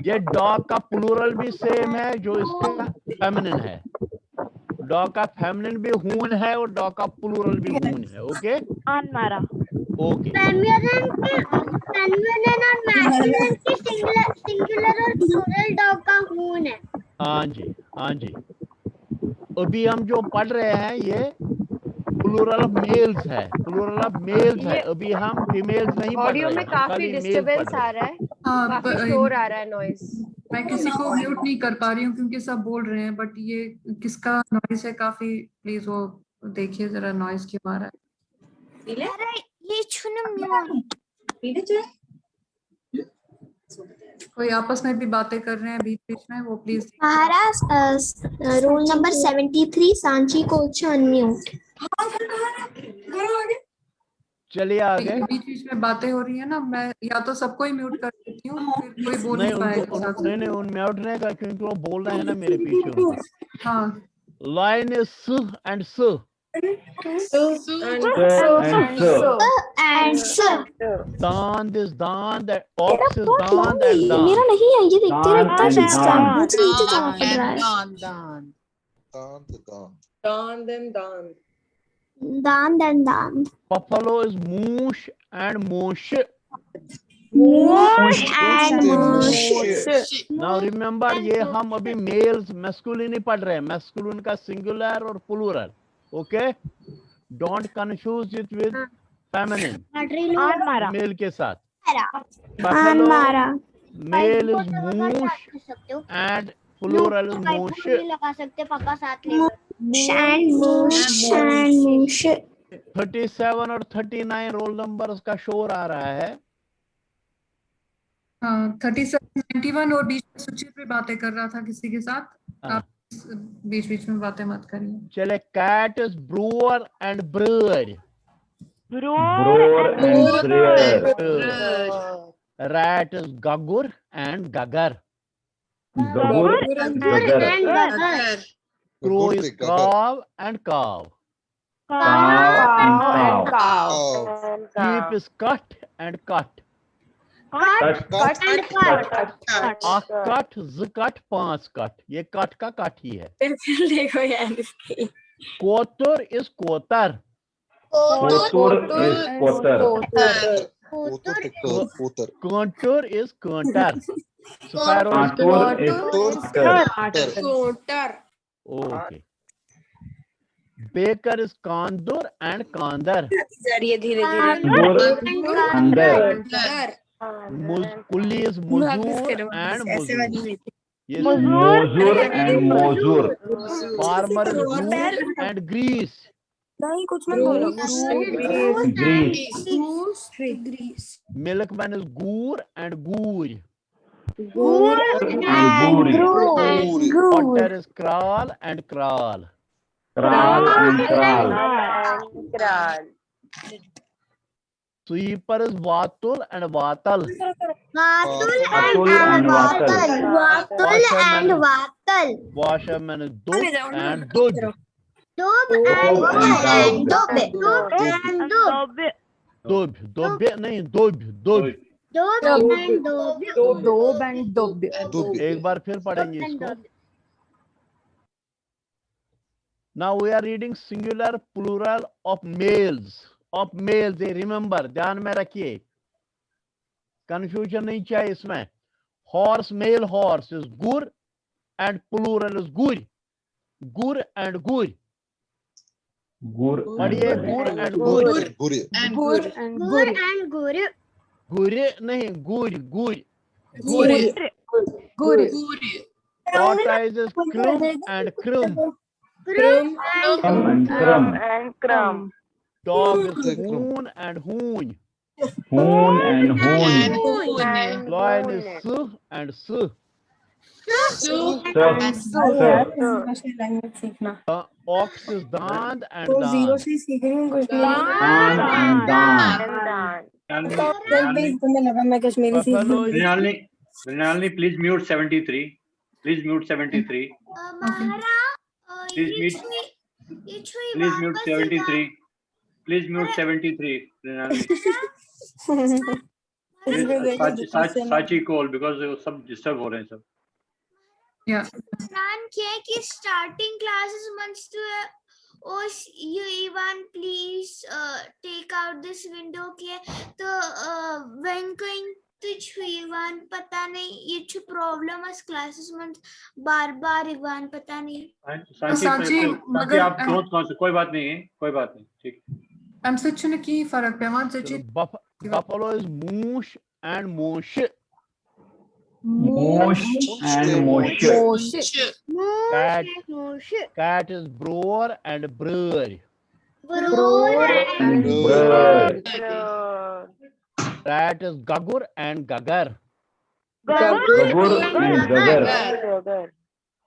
Speaker 1: ये dog का plural भी same है जो इसका feminine है। Dog का feminine भी हून है और डॉग का प्लूरल भी हून है। ओके, ओके,
Speaker 3: फेमिनिन और मैस्कुलिन की सिंगुलर और प्लूरल डॉग का हून है।
Speaker 1: हाँ जी, हाँ जी। अभी हम जो पढ़ रहे हैं ये प्लूरल ऑफ मेल्स है, प्लूरल ऑफ मेल्स है। अभी हम फीमेल्स नहीं पढ़ रहे हैं।
Speaker 15: ऑडियो में काफी डिस्टरबेंस आ रहा है, काफी शोर आ रहा है, नॉइस।
Speaker 2: मैं किसी को म्यूट नहीं कर पा रही हूँ क्योंकि सब बोल रहे हैं, बट ये किसका नॉइस है काफी, प्लीज वो देखिए जरा, नॉइस क्यों आ रहा है। कोई आपस में भी बातें कर रहे हैं बीच बीच में, वो please.
Speaker 9: Maharaj, roll number 73 Sanchi coach unmute.
Speaker 1: चलिए आगे।
Speaker 2: बीच बीच में बातें हो रही है ना, मैं या तो सबको ही म्यूट कर देती हूँ, फिर कोई बोल
Speaker 1: नहीं
Speaker 2: नहीं पाएगा
Speaker 1: उनको
Speaker 2: साथ।
Speaker 1: नहीं उन म्यूट नहीं का, क्योंकि वो बोल रहे हैं ना मेरे पीछे उनको।
Speaker 2: हाँ।
Speaker 1: लाइन इज स एंड स। दांद is दांद, ox is दांद and दांद।
Speaker 9: मेरा नहीं है, ये देखते रहता है सिस्टम, मुझे नीचे जाना पड़ रहा है। दांत and दांत।
Speaker 1: Buffalo is moosh and moosh.
Speaker 9: Moosh and moosh।
Speaker 1: Now remember, ये हम अभी मेल्स मैस्कुलिन ही पढ़ रहे हैं, मैस्कुलिन का सिंगुलर और plural. Okay, don't confuse it with feminine, male के साथ। Buffalo, male is moosh and plural is moosh.
Speaker 3: लगा सकते पापा साथ ले।
Speaker 9: Moosh and moosh and moosh।
Speaker 1: 37 और 39 रोल नंबर का शोर आ रहा है।
Speaker 2: हाँ, 37, 91 और बीच में सुचित भी बातें कर रहा था किसी के साथ। आप बीच बीच में बातें मत करिए।
Speaker 1: चले, cat is brewer and brewer.
Speaker 14: Brewer and brewer।
Speaker 1: Rat is gagur and gagar.
Speaker 14: Gagur and gagar।
Speaker 1: Crow is cow and cow.
Speaker 14: Cow and cow।
Speaker 1: Sheep is cut and cut.
Speaker 9: Cut and cut।
Speaker 1: A cut, z cut, 5 cut। ये cut का cut ही है।
Speaker 17: देखो यार इसकी।
Speaker 1: कोतर is कोतर।
Speaker 14: Kotur is kotar।
Speaker 1: Contour is contour. Sparrow is
Speaker 14: Contour is
Speaker 17: coater.
Speaker 1: okay. Baker is kandur and kandar.
Speaker 17: जरिए धीरे
Speaker 14: अंदर।
Speaker 1: Kulli is muzur and muzur. Yes.
Speaker 14: Mozur and mozur।
Speaker 1: Farmer is goose and grease.
Speaker 17: नहीं कुछ मत बोलो।
Speaker 14: Grease।
Speaker 1: Milkman is goor and goor. Otter is kral and kral.
Speaker 14: Kral and kral।
Speaker 1: Sweeper is vatul and vatal.
Speaker 9: Vatul and vatal।
Speaker 1: Washerman is dub and dud. Dub नहीं dub। एक बार फिर पढ़ेंगे इसको। Now we are reading singular plural of males. Of males, they remember, ध्यान में रखिए, confusion नहीं चाहिए इसमें। Horse, male horse is gur and plural is gur. Gur and gur. पढ़िए, gur and gur। गुरे नहीं, गुर गुर। Tortoise is crum and crum.
Speaker 14: Crumb।
Speaker 1: Dog is hoon and hoon. Lion is su and su. Ox is dand and dand.
Speaker 18: Rinalini, please mute 73. Please mute 73. Please mute 73. Please mute 73. Rinalini. Sachi call because सब disturb हो रहे हैं सब।
Speaker 2: Yeah.
Speaker 3: Plan किया कि starting classes months to you Ivan please take out this window के तो when going to Ivan पता नहीं ये प्रॉब्लम है क्लासेस में बार-बार Ivan पता नहीं।
Speaker 18: साची आप क्लोज कौन से कोई बात नहीं है, कोई बात नहीं, ठीक।
Speaker 2: I'm such a key फर्क पे मान सच्ची।
Speaker 1: Buffalo is moosh and mosh.
Speaker 14: Moosh and mosh।
Speaker 1: Cat is brewer and brewer. Rat is gagur and gagar.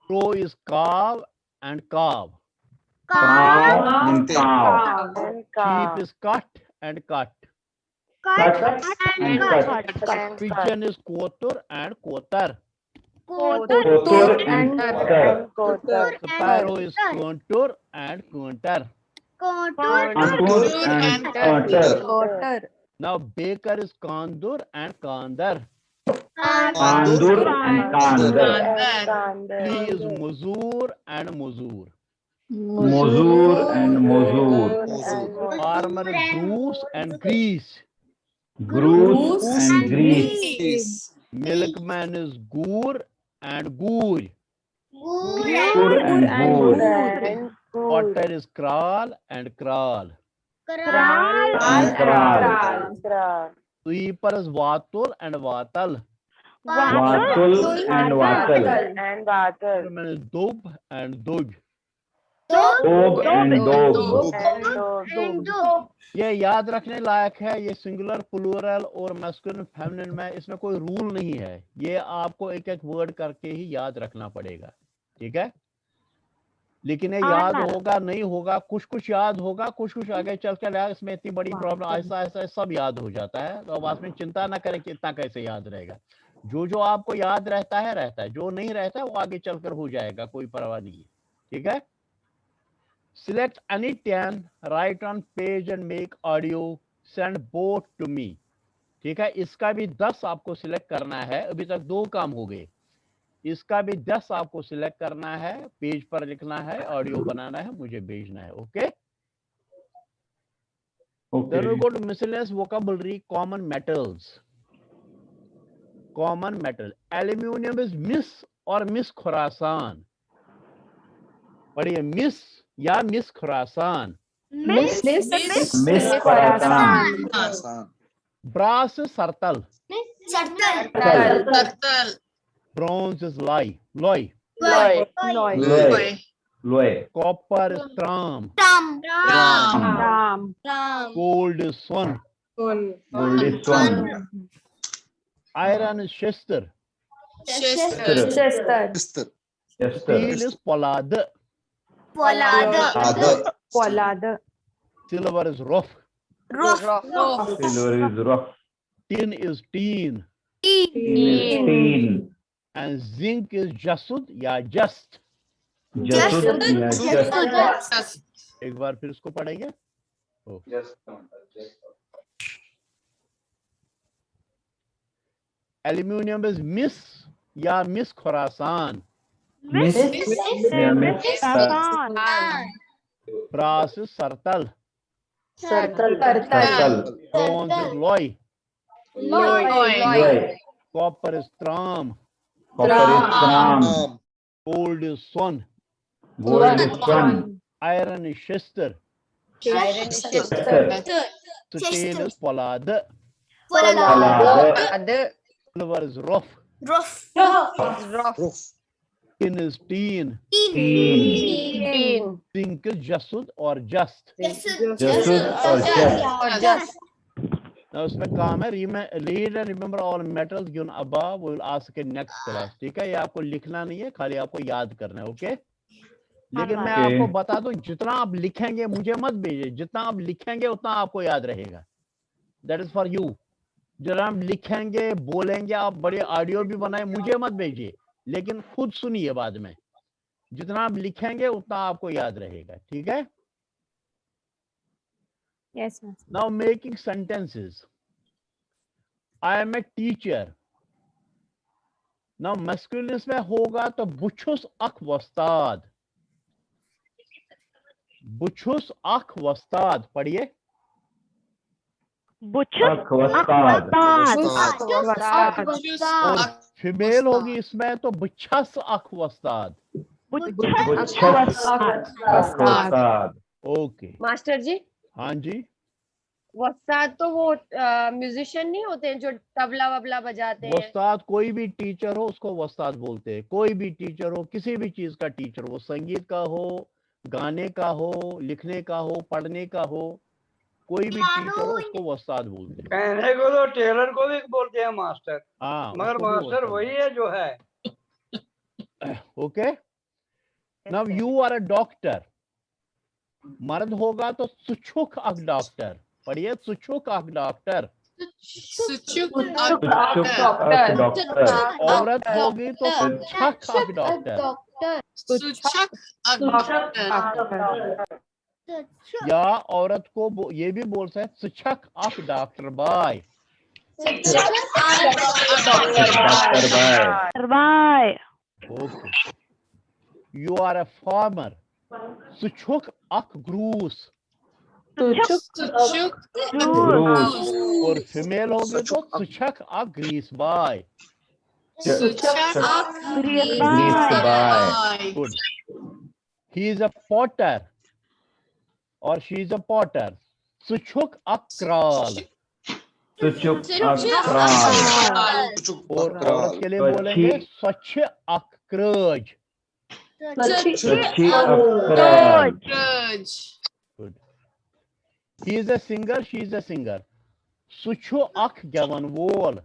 Speaker 1: Crow is cow and cow. Sheep is cut and cut.
Speaker 3: Cut and cut.
Speaker 1: Pigeon is kotur and kotar.
Speaker 14: Kotur and kotar.
Speaker 1: Sparrow is kontur and kontar.
Speaker 14: Kontur and kotar.
Speaker 1: Now baker is kandur and kandar.
Speaker 14: Kandur and kandar.
Speaker 1: Flea is muzur and muzur.
Speaker 14: Mozur and mozur.
Speaker 1: Farmer is goose and grease.
Speaker 14: Groose and grease.
Speaker 1: Milkman is gur and gur.
Speaker 14: Gur and gur.
Speaker 1: Otter is kral and kral.
Speaker 14: And kral.
Speaker 1: Sweeper is vatul and vatal.
Speaker 14: Vatul and vatal.
Speaker 1: Fisherman is dub and dub.
Speaker 14: Dob and dob.
Speaker 1: ये याद रखने लायक है, ये singular plural और masculine feminine में इसमें कोई rule नहीं है, ये आपको एक एक वर्ड करके ही याद रखना पड़ेगा, ठीक है। लेकिन ये याद होगा नहीं होगा, कुछ कुछ याद होगा, कुछ कुछ आगे चल कर आएगा। इसमें इतनी बड़ी प्रॉब्लम, ऐसा ऐसा सब याद हो जाता है, तो अब में चिंता ना करें कि इतना कैसे याद रहेगा। जो जो आपको याद रहता है, जो नहीं रहता है वो आगे चलकर हो जाएगा, कोई परवाह नहीं है, ठीक है। Select any 10, write on page and make audio, send both to me. ठीक है, इसका भी 10 आपको सिलेक्ट करना है, अभी तक 2 काम हो गए, इसका भी 10 आपको सिलेक्ट करना है, पेज पर लिखना है, ऑडियो बनाना है, मुझे भेजना है, okay. Then we go to miscellaneous vocabulary, common metals. Common metal. Aluminium is Miss or Miss Khorasan. पढ़िए, मिस या मिस खुरासान।
Speaker 14: मिस खुरासान।
Speaker 1: ब्रास सरतल।
Speaker 10: सरतल।
Speaker 1: ब्रॉन्ज इज लोय। कॉपर इज त्राम। गोल्ड इज स्वन। आयरन इज शेस्तर। स्टील इज पोलाद। Silver is rough. Tin is teen. And zinc is jasud या just. एक बार फिर इसको पढ़ेंगे। Aluminium is Miss या Miss Khorasan. Brass is sartal. Bronze is loy. Copper is tram. Gold is swan. Iron is shester. Steel is polad. Silver is rough. Tin is teen. Zinc is jasud or just. Now इसमें काम है read and remember all metals given above. We will ask in next class. ठीक है, ये आपको लिखना नहीं है, खाली आपको याद करना है, ओके। लेकिन मैं आपको बता दूं, जितना आप लिखेंगे मुझे मत भेजिए, जितना आप लिखेंगे उतना आपको याद रहेगा। That is for you. जितना आप लिखेंगे बोलेंगे, आप बड़े ऑडियो भी बनाए, मुझे मत भेजिए, लेकिन खुद सुनिए बाद में। जितना आप लिखेंगे उतना आपको याद रहेगा, ठीक है।
Speaker 16: Yes, ma'am.
Speaker 1: Now making sentences. I am a teacher. Now masculine में होगा तो बुछुस अख वस्ताद। बुछुस अख वस्ताद, पढ़िए। फीमेल होगी इसमें तो बुछस अख वस्ताद। ओके
Speaker 15: मास्टर जी।
Speaker 1: हाँ जी।
Speaker 15: वस्ताद तो वो म्यूजिशियन नहीं होते हैं जो तबला वबला बजाते हैं?
Speaker 1: वस्ताद कोई भी टीचर हो उसको वस्ताद बोलते हैं। कोई भी टीचर हो, किसी भी चीज का टीचर हो, संगीत का हो, गाने का हो, लिखने का हो, पढ़ने का हो, कोई भी टीचर हो उसको वस्ताद बोलते हैं।
Speaker 4: कहने को तो टेलर को भी बोलते हैं मास्टर,
Speaker 1: हाँ,
Speaker 4: मगर मास्टर वही है जो है।
Speaker 1: Okay, now you are a doctor. मर्द होगा तो सुछुक अक डॉक्टर। पढ़िए सुछुक अक डॉक्टर।
Speaker 10: सुचुक
Speaker 1: औरत होगी तो सुछक अक डॉक्टर,
Speaker 10: सुचक
Speaker 1: या औरत को ये भी बोल सकते हैं सुछक अक डॉक्टर बाय। Okay, you are a farmer, सुछुक अक ग्रूस। और फीमेल होगी तो सुछक अक ग्रीस बाय। Good. He is a potter और शी इज अ पॉटर, सुछुक अक क्राल। और औरत के लिए बोलेंगे स्वच्छ अक क्रज। Good. He is a singer, she is a singer, सुछु अक गवन वोल।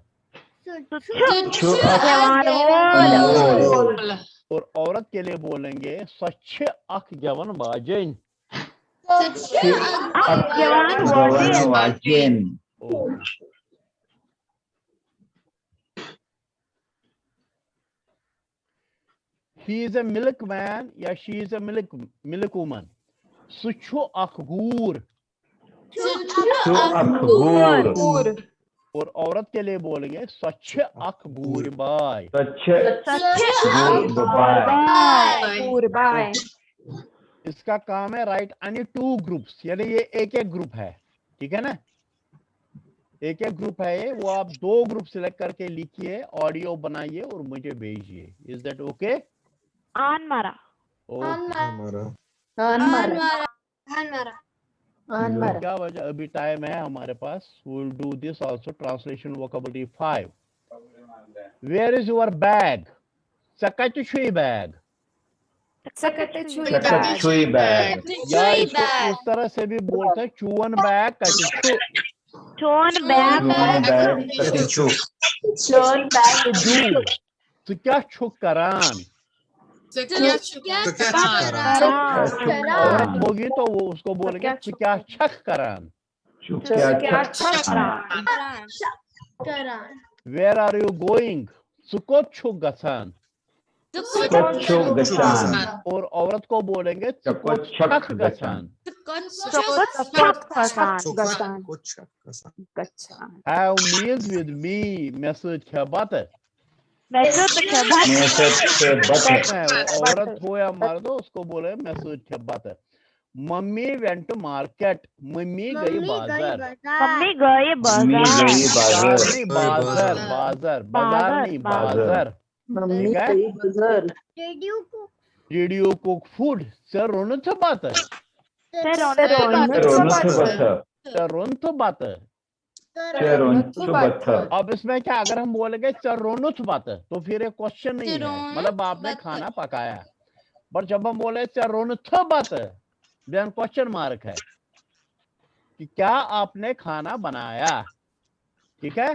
Speaker 1: और औरत के लिए बोलेंगे स्वच्छ अक गवन वाजिन। He is a milkman या she is a milk woman, सुछु अक गूर। और औरत के लिए बोलेंगे स्वच्छ अक गूर बाय। इसका काम है राइट एनी टू ग्रुप्स, यानी ये एक एक ग्रुप है, ठीक है ना, एक एक ग्रुप है ये, वो आप दो ग्रुप सिलेक्ट करके लिखिए, ऑडियो बनाइए और मुझे भेजिए। Is that okay? क्या वजह, अभी टाइम है हमारे पास, we'll do this also, translation vocabulary 5. Where is your bag? Sakatchui bag. या इसको इस तरह से भी बोलते हैं, चूवन बैग कटिचु। क्या छुक करान। औरत होगी तो वो उसको बोलेंगे क्या छक करान। Where are you going? सुको छुक गसान। और औरत को बोलेंगे सुको छक गसान। Have meals with me, message क्या बात है। औरत हो या मर्द हो उसको बोले मैसेज क्या बात है। Mummy went to market, mummy गई बाजार। बाजार नहीं बाजार। Did you cook food? Sir रोनथ बात है। अब इसमें क्या, अगर हम बोलेंगे चरोनुथ बात है तो फिर एक क्वेश्चन नहीं है, मतलब आपने खाना पकाया, पर जब हम बोले चरोनुथ बात है देन क्वेश्चन मार्क है कि क्या आपने खाना बनाया, ठीक है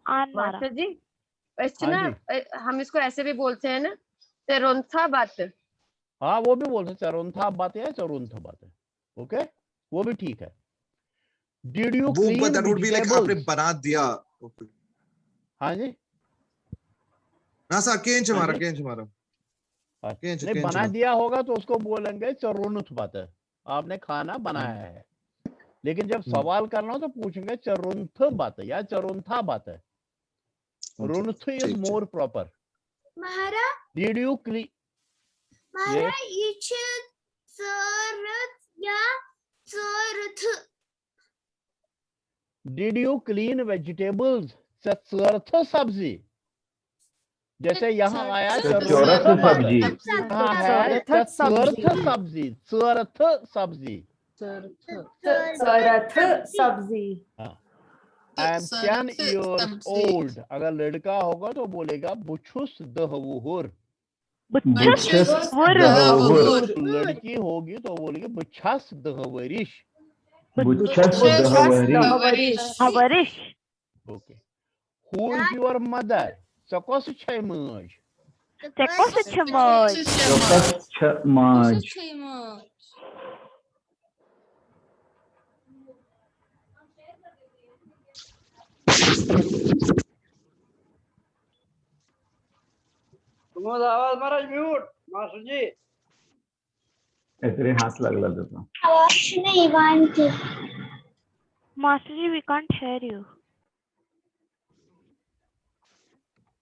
Speaker 15: मास्टर जी? वैसे ना हम इसको ऐसे भी बोलते हैं ना, चरोंथा बात।
Speaker 1: हाँ वो भी बोलते हैं चरोंथा बात है, चरोंथा बात है, ओके वो भी ठीक है। Did you clean
Speaker 13: that would be like आपने बना दिया।
Speaker 1: हाँ जी
Speaker 13: ना सर केंच मारा
Speaker 1: नहीं बना दिया होगा तो उसको बोलेंगे चरोनुथ बात है, आपने खाना बनाया है। लेकिन जब सवाल करना हो तो पूछेंगे चरोंथ बात है या चरोंथा बात है। रुन्थ is more proper. Did you clean? Did you clean vegetables? चरथ सब्जी, जैसे यहाँ आया चरथ सब्जी, चरथ सब्जी। I am 10 years old, अगर लड़का होगा तो बोलेगा बुछुस दहवुहुर। लड़की होगी तो बोलेगी बुछस दहवरिश। Okay. Who is your mother? Sakos chemaj.
Speaker 4: तुम्हारा आवाज महाराज म्यूट मास्टर जी
Speaker 19: ऐसे हाथ लगला देता
Speaker 3: आवाज नहीं बांधती
Speaker 9: Master ji, we can't hear you.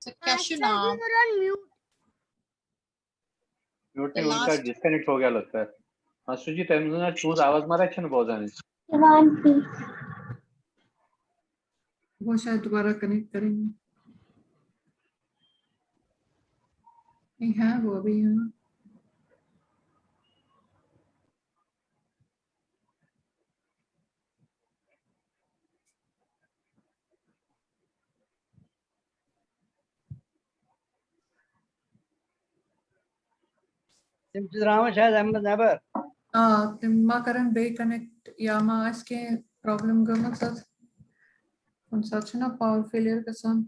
Speaker 10: Takeshi now.
Speaker 18: Mute नहीं उनका डिस्कनेक्ट हो गया लगता है मास्टर जी तुमने चूज आवाज मारा अच्छा बहुत जाने
Speaker 2: वो शायद दोबारा कनेक्ट करेंगे नहीं है वो अभी यहाँ
Speaker 4: सिमचिद्रामा शायद अहमद नबर
Speaker 2: तिम्माकरन बे कनेक्ट यामा इसके प्रॉब्लम गमत साथ ना पावर फेलियर के साथ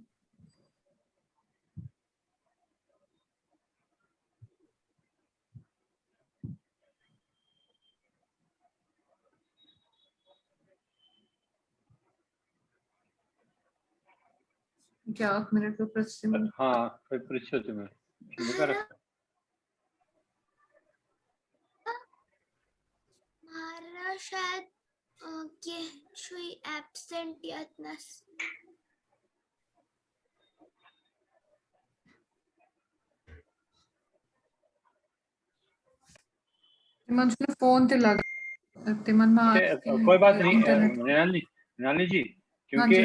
Speaker 2: क्या 8 मिनट को प्रश्न
Speaker 18: हाँ फिर परीक्षा तुम्हें
Speaker 3: मारा शायद के शुई एब्सेंट यतनस
Speaker 2: तिमन से फोन ते लगा तिमन में
Speaker 18: कोई बात नहीं मृणालिनी जी क्योंकि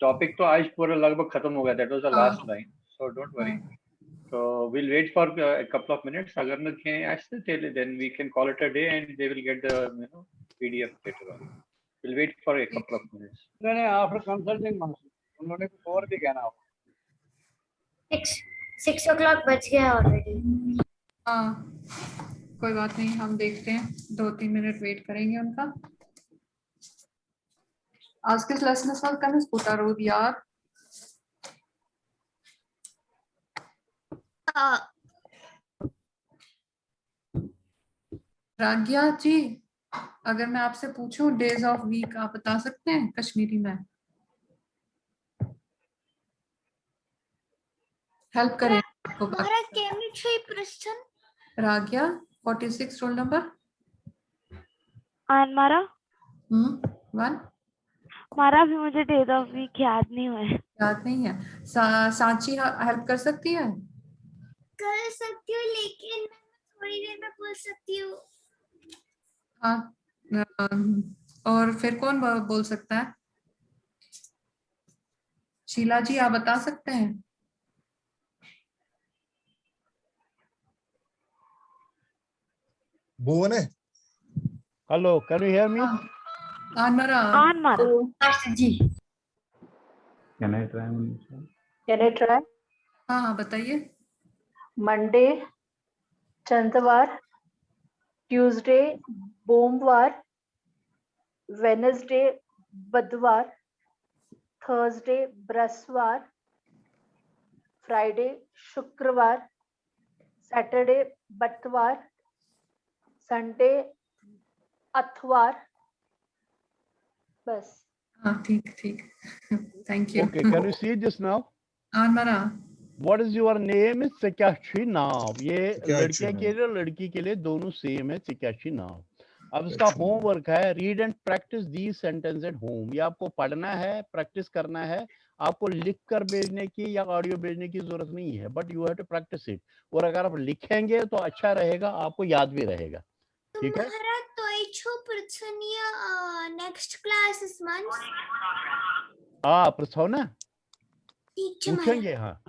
Speaker 18: टॉपिक तो आज पूरा लगभग खत्म हो गया that was the last line so don't worry so we'll wait for a couple of minutes agar na khe aise then we can call it a day and they will get the PDF later on we'll wait for a couple of minutes
Speaker 4: नहीं after consulting master उन्होंने कुछ और भी कहना होगा
Speaker 3: 6 o'clock बज गया already
Speaker 2: हाँ कोई बात नहीं हम देखते हैं 2-3 मिनट वेट करेंगे उनका आज के लेसन साल का स्कूटर रोड यार राग्या जी अगर मैं आपसे पूछूं डेज ऑफ वीक आप बता सकते हैं कश्मीरी में हेल्प करें आपको राग्या 46 रोल नंबर
Speaker 9: मारा
Speaker 2: 1
Speaker 9: मारा भी मुझे डेज ऑफ वीक याद नहीं हुआ है
Speaker 2: याद नहीं है सांची हेल्प कर सकती है
Speaker 3: लेकिन मैं थोड़ी देर में बोल सकती हूँ
Speaker 2: हाँ और फिर कौन बोल सकता है शीला जी आप बता सकते हैं
Speaker 13: भुवन है
Speaker 1: hello can you hear me
Speaker 2: master ji
Speaker 19: can I try
Speaker 2: हाँ बताइए
Speaker 5: मंडे चंदवार ट्यूसडे सोमवार वेडनेसडे बुधवार थर्सडे बृहस्पतिवार फ्राइडे शुक्रवार सैटरडे बटवार संडे अथवार बस
Speaker 2: हाँ ठीक thank you
Speaker 1: okay can you see this now
Speaker 2: आनमरा
Speaker 1: What is your name? It's Takashi नाम ये लड़के के लिए लड़की के लिए दोनों सेम है Takashi नाम अब इसका होमवर्क है read and practice these sentence at home ये आपको पढ़ना है प्रैक्टिस करना है आपको लिख कर भेजने की या ऑडियो भेजने की जरूरत नहीं है but you have to practise it और अगर आप लिखेंगे तो अच्छा रहेगा आपको याद भी रहेगा ठीक है
Speaker 3: नेक्स्ट क्लास इस मंथ
Speaker 1: प्रथो ना पूछेंगे हाँ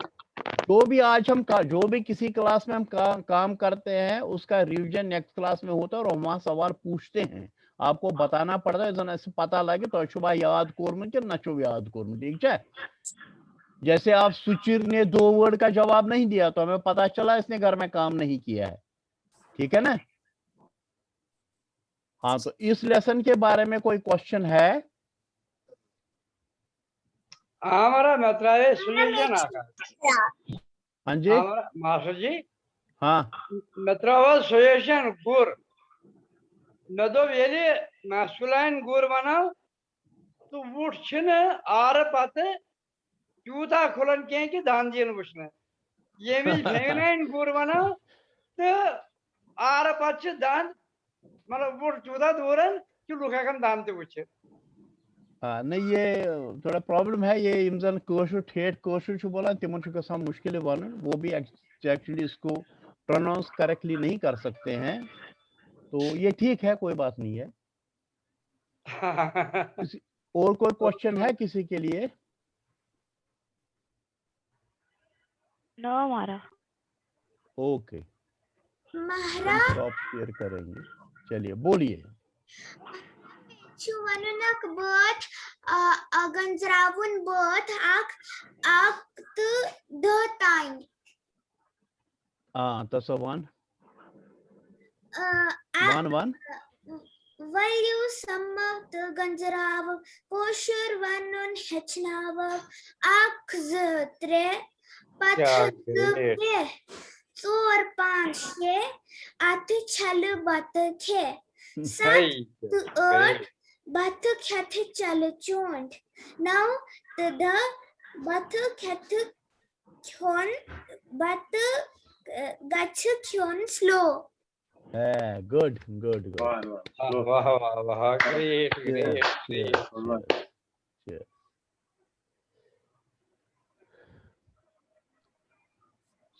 Speaker 1: जो भी आज हम जो भी किसी क्लास में हम काम करते हैं उसका रिवीजन नेक्स्ट क्लास में होता है और वहां सवाल पूछते हैं आपको बताना पड़ता है जन ऐसे पता लगे तो शुभ याद कोर्म के नचो याद कोर्म ठीक है जैसे आप सुचिर ने 2 वर्ड का जवाब नहीं दिया तो हमें पता चला इसने घर में काम नहीं किया है ठीक है ना हाँ तो इस लेसन के बारे में कोई क्वेश्चन है
Speaker 4: हमारा मतलब सुलेशन
Speaker 1: हाँ जी
Speaker 4: मास्टर जी
Speaker 1: हाँ
Speaker 4: मतलब सुलेशन गुर नदो वेली मैस्कुलाइन गुर बनाओ
Speaker 20: तो वो छिन आर पाते चूता खुलन के कि दान जीन वुचन ये भी फेमिनाइन गुर बना तो आर पाच दान मतलब वो चूता दूरन कि लुका कम दान ते वुच
Speaker 1: हाँ नहीं, ये थोड़ा प्रॉब्लम है। ये इमजन कोशु ठेठ कोशु छु बोला तिमन छु कसा मुश्किल वन, वो भी एक्चुअली इसको प्रोनाउंस करेक्टली नहीं कर सकते हैं, तो ये ठीक है, कोई बात नहीं है। और कोई क्वेश्चन है किसी के लिए?
Speaker 14: नो हमारा।
Speaker 1: ओके,
Speaker 3: महारा
Speaker 1: स्टॉप शेयर करेंगे। चलिए बोलिए।
Speaker 3: Chuvanunak birth Ganzravun birth ak the time.
Speaker 1: That's a one. One.
Speaker 3: Value some of the Ganzrav Poshur Vanun Hechnav Akztre Pathre Sor Panche Ati Chalu Batake Sat Earth Batu Kathe Chalachond. Now the Batu Kathe Kyon Batu Gachu Kyon slow.
Speaker 1: Good.
Speaker 20: Wow, great.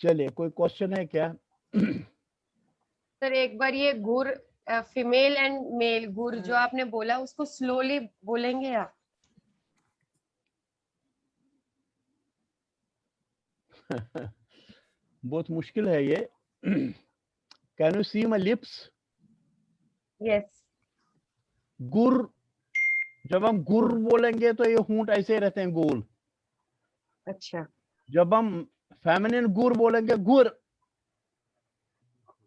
Speaker 1: चलिए, कोई question है क्या?
Speaker 15: Sir एक बार ये गुर female and mail गुर जो आपने बोला उसको स्लोली बोलेंगे आप?
Speaker 1: बहुत मुश्किल है ये। Can you see my lips?
Speaker 15: Yes.
Speaker 1: गुर, जब हम गुर बोलेंगे तो ये होंठ ऐसे रहते हैं गोल।
Speaker 15: अच्छा।
Speaker 1: जब हम फेमिनिन गुर बोलेंगे गुर,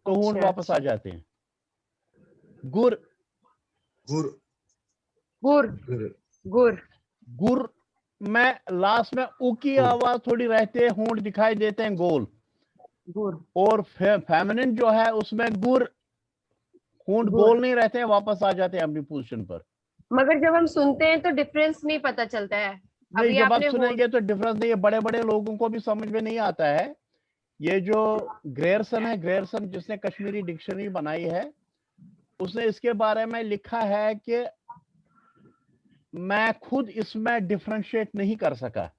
Speaker 1: तो होंठ वापस आ जाते हैं। गुर में लास्ट में उ की आवाज थोड़ी रहती है, होंठ दिखाई देते हैं गोल।
Speaker 15: गुर।
Speaker 1: और फेमिनिन जो है उसमें गुर, होंठ गोल नहीं रहते हैं, वापस आ जाते हैं अपनी पोजीशन पर।
Speaker 15: मगर जब हम सुनते हैं तो डिफरेंस नहीं पता चलता है।
Speaker 1: नहीं, जब आप सुनेंगे तो डिफरेंस नहीं है, बड़े बड़े लोगों को भी समझ में नहीं आता है। ये जो ग्रेयरसन है, ग्रेयरसन जिसने कश्मीरी डिक्शनरी बनाई है, उसने इसके बारे में लिखा है कि मैं खुद इसमें डिफरेंशिएट नहीं कर सका,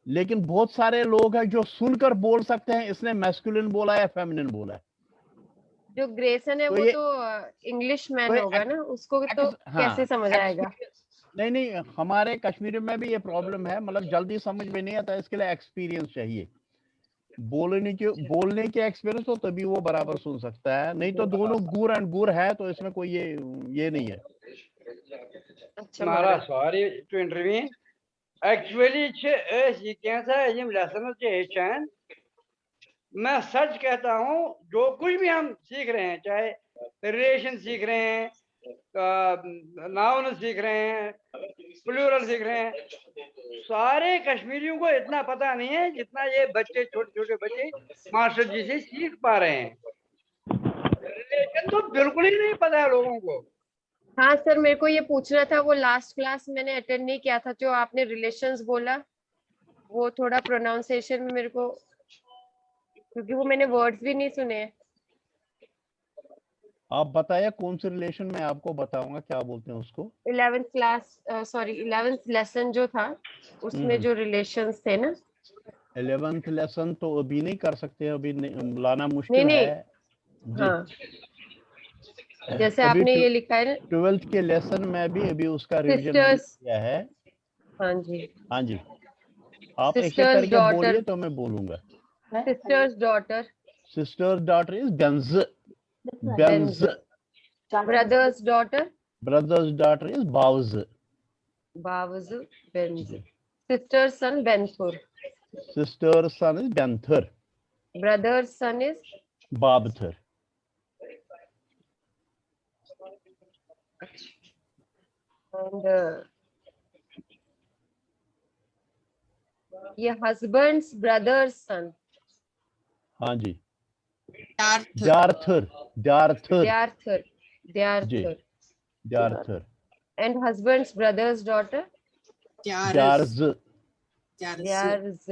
Speaker 1: लेकिन बहुत सारे लोग हैं जो सुनकर बोल सकते हैं इसने मैस्कुलिन बोला या फेमिनिन बोला है।
Speaker 15: जो ग्रेसन है तो वो तो इंग्लिश मैन होगा ना, उसको तो कैसे समझ आएगा?
Speaker 1: नहीं, हमारे कश्मीरी में भी ये प्रॉब्लम है, मतलब जल्दी समझ में नहीं आता, इसके लिए एक्सपीरियंस चाहिए। बोलने के एक्सपीरियंस हो तभी वो बराबर सुन सकता है, नहीं तो दोनों गुर एंड गुर है, तो इसमें कोई ये नहीं है।
Speaker 15: अच्छा
Speaker 20: मारा सॉरी टू इंटरवीन। एक्चुअली ये कैसा है, ये लेसन हेचन, मैं सच कहता हूँ, जो कुछ भी हम सीख रहे हैं, चाहे रिलेशन सीख रहे हैं, नाउन सीख रहे हैं, प्लूरल सीख रहे हैं, सारे कश्मीरियों को इतना पता नहीं है जितना ये बच्चे, छोटे छोटे बच्चे मास्टर जी से सीख पा रहे हैं। रिलेशन तो बिल्कुल ही नहीं पता है लोगों को।
Speaker 15: हाँ सर, मेरे को ये पूछना था, वो लास्ट क्लास मैंने अटेंड नहीं किया था, जो आपने रिलेशंस बोला, वो थोड़ा प्रोनाउंसिएशन में मेरे को, क्योंकि वो मैंने वर्ड्स भी नहीं सुने हैं।
Speaker 1: आप बताइए कौन से रिलेशन में, आपको बताऊंगा क्या बोलते हैं उसको।
Speaker 15: 11th class, sorry 11th lesson जो था उसमें जो रिलेशंस थे ना।
Speaker 1: 11th लेसन तो अभी नहीं कर सकते, अभी लाना मुश्किल है।
Speaker 15: हाँ, जैसे आपने ये लिखा है ना
Speaker 1: 12th के लेसन में भी अभी उसका रिवीजन किया है।
Speaker 15: हाँ जी,
Speaker 1: आप एक करके बोलिए तो मैं बोलूंगा।
Speaker 15: सिस्टर्स डॉटर
Speaker 1: इज बेंज।
Speaker 15: ब्रदर्स डॉटर
Speaker 1: इज बावज।
Speaker 15: बेंज। सिस्टर्स सन बेंथुर।
Speaker 1: इज बेंथर।
Speaker 15: ब्रदर्स सन इज
Speaker 1: बाबथर।
Speaker 15: And ये हस्बैंड्स ब्रदर्स सन।
Speaker 1: हाँ जी,
Speaker 15: द्यार्थर।
Speaker 1: द्यार्थर।
Speaker 15: and husband's brother's daughter.
Speaker 1: Darz.
Speaker 15: Theirs.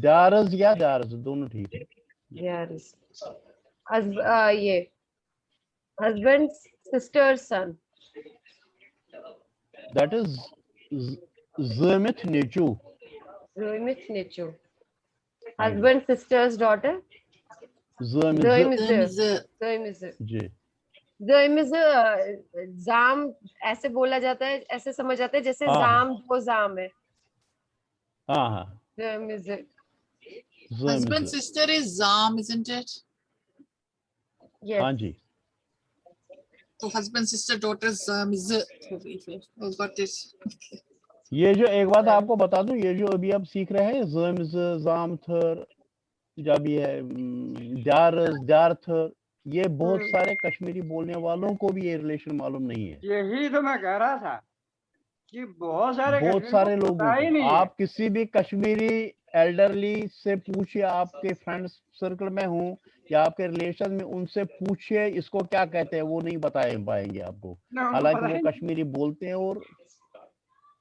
Speaker 1: Darz या darz दोनों ठीक है.
Speaker 15: Theirs. ये husband's sister's son.
Speaker 1: That is Zermith Nechu.
Speaker 15: Zermith Nechu. Husband's sister's daughter.
Speaker 1: Zermith. जी.
Speaker 15: जाम ऐसे बोला जाता है, ऐसे समझ जाते हैं जैसे जाम दो जाम है.
Speaker 1: हाँ.
Speaker 10: Husband's sister is Zam, isn't it?
Speaker 15: Yes.
Speaker 1: हाँ जी.
Speaker 10: So husband, sister, daughter, Zam is. Oh, got it.
Speaker 1: ये जो एक बात आपको बता दूं, ये जो अभी आप सीख रहे हैं ज़म्ज़, ज़ामथर, जब ये दारथर, ये बहुत सारे कश्मीरी बोलने वालों को भी ये रिलेशन मालूम नहीं है.
Speaker 20: यही तो मैं कह रहा था कि बहुत सारे
Speaker 1: लोग आप किसी भी कश्मीरी एल्डरली से पूछिए, आपके फ्रेंड सर्कल में हूँ या आपके रिलेशन में, उनसे पूछिए इसको क्या कहते हैं, वो नहीं बता पाएंगे आपको. हालांकि वो कश्मीरी बोलते हैं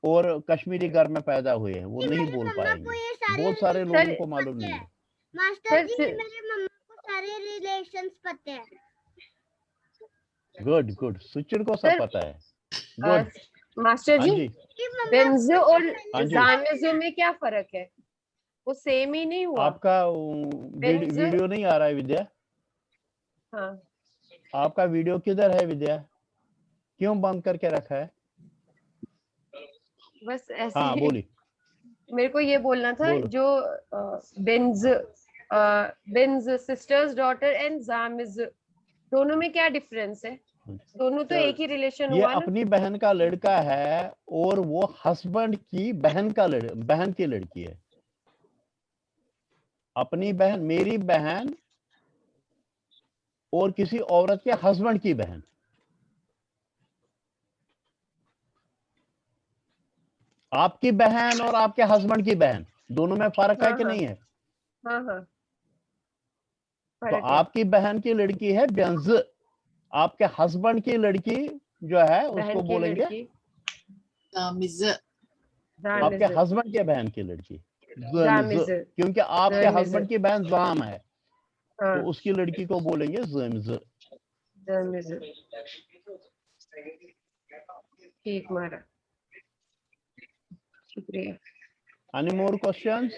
Speaker 1: और कश्मीरी घर में पैदा हुए हैं, वो नहीं बोल पाएंगे. बहुत सारे लोगों को मालूम नहीं है.
Speaker 3: मास्टर जी, मेरे मम्मा को सारे रिलेशंस पता है.
Speaker 1: गुड. सुचिर को सब पता है. गुड.
Speaker 15: मास्टर जी, बेंजो और जामिज़ो में क्या फर्क है? वो सेम ही नहीं हुआ?
Speaker 1: आपका वीडियो नहीं आ रहा है विद्या?
Speaker 15: हाँ.
Speaker 1: आपका वीडियो किधर है विद्या? क्यों बंद करके रखा है?
Speaker 15: बस ऐसे.
Speaker 1: हाँ बोली.
Speaker 15: मेरे को ये बोलना था, जो बेंज सिस्टर्स डॉटर एंड जामिज, दोनों में क्या डिफरेंस है? दोनों तो एक ही रिलेशन हुआ ना.
Speaker 1: ये अपनी बहन का लड़का है और वो हस्बैंड की बहन की लड़की है. अपनी बहन, मेरी बहन और किसी औरत के हस्बैंड की बहन. आपकी बहन और आपके हस्बैंड की बहन, दोनों में फर्क है कि नहीं है?
Speaker 15: हाँ.
Speaker 1: तो आपकी बहन की लड़की है बेंज, आपके हस्बैंड की लड़की जो है उसको बोलेंगे आपके हस्बैंड के बहन की लड़की, क्योंकि आपके हस्बैंड की बहन जाम है, तो उसकी लड़की को बोलेंगे ज़म्ज़.
Speaker 15: ठीक मारा. शुक्रिया.
Speaker 1: Any more questions?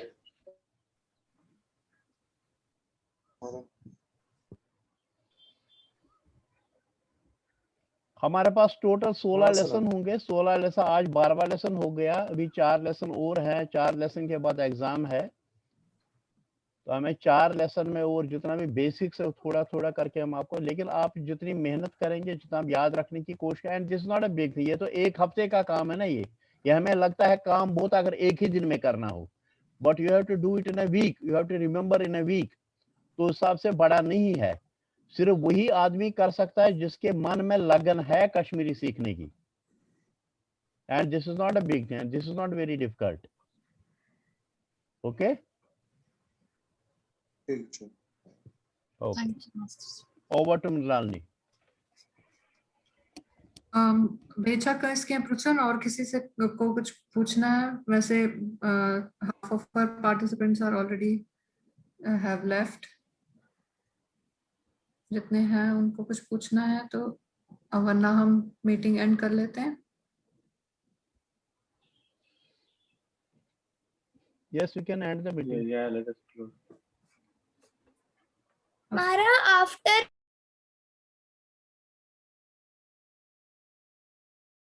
Speaker 1: हमारे पास टोटल 16 लेसन होंगे. 16 लेसन, आज 12वां लेसन हो गया. अभी 4 लेसन और हैं. 4 लेसन के बाद एग्जाम है, तो हमें 4 लेसन में और जितना भी बेसिक्स है थोड़ा थोड़ा करके हम आपको, लेकिन आप जितनी मेहनत करेंगे, जितना आप याद रखने की कोशिश करें, and this not a big thing. ये तो एक हफ्ते का काम है ना. ये हमें लगता है काम बहुत अगर एक ही दिन में करना हो, but you have to do it in a week, you have to remember in a week. तो उस हिसाब से बड़ा नहीं है. सिर्फ वही आदमी कर सकता है जिसके मन में लगन है कश्मीरी सीखने की. And this is not a big thing, this is not very difficult. Okay. Over to Mrinalini.
Speaker 2: बेशक इसके प्रश्न और किसी से को कुछ पूछना है? वैसे half of our participants are already have left. जितने हैं उनको कुछ पूछना है तो, वरना हम मीटिंग एंड कर लेते हैं.
Speaker 1: Yes, we can end the meeting.
Speaker 18: Yeah, let us close.
Speaker 7: Mara, after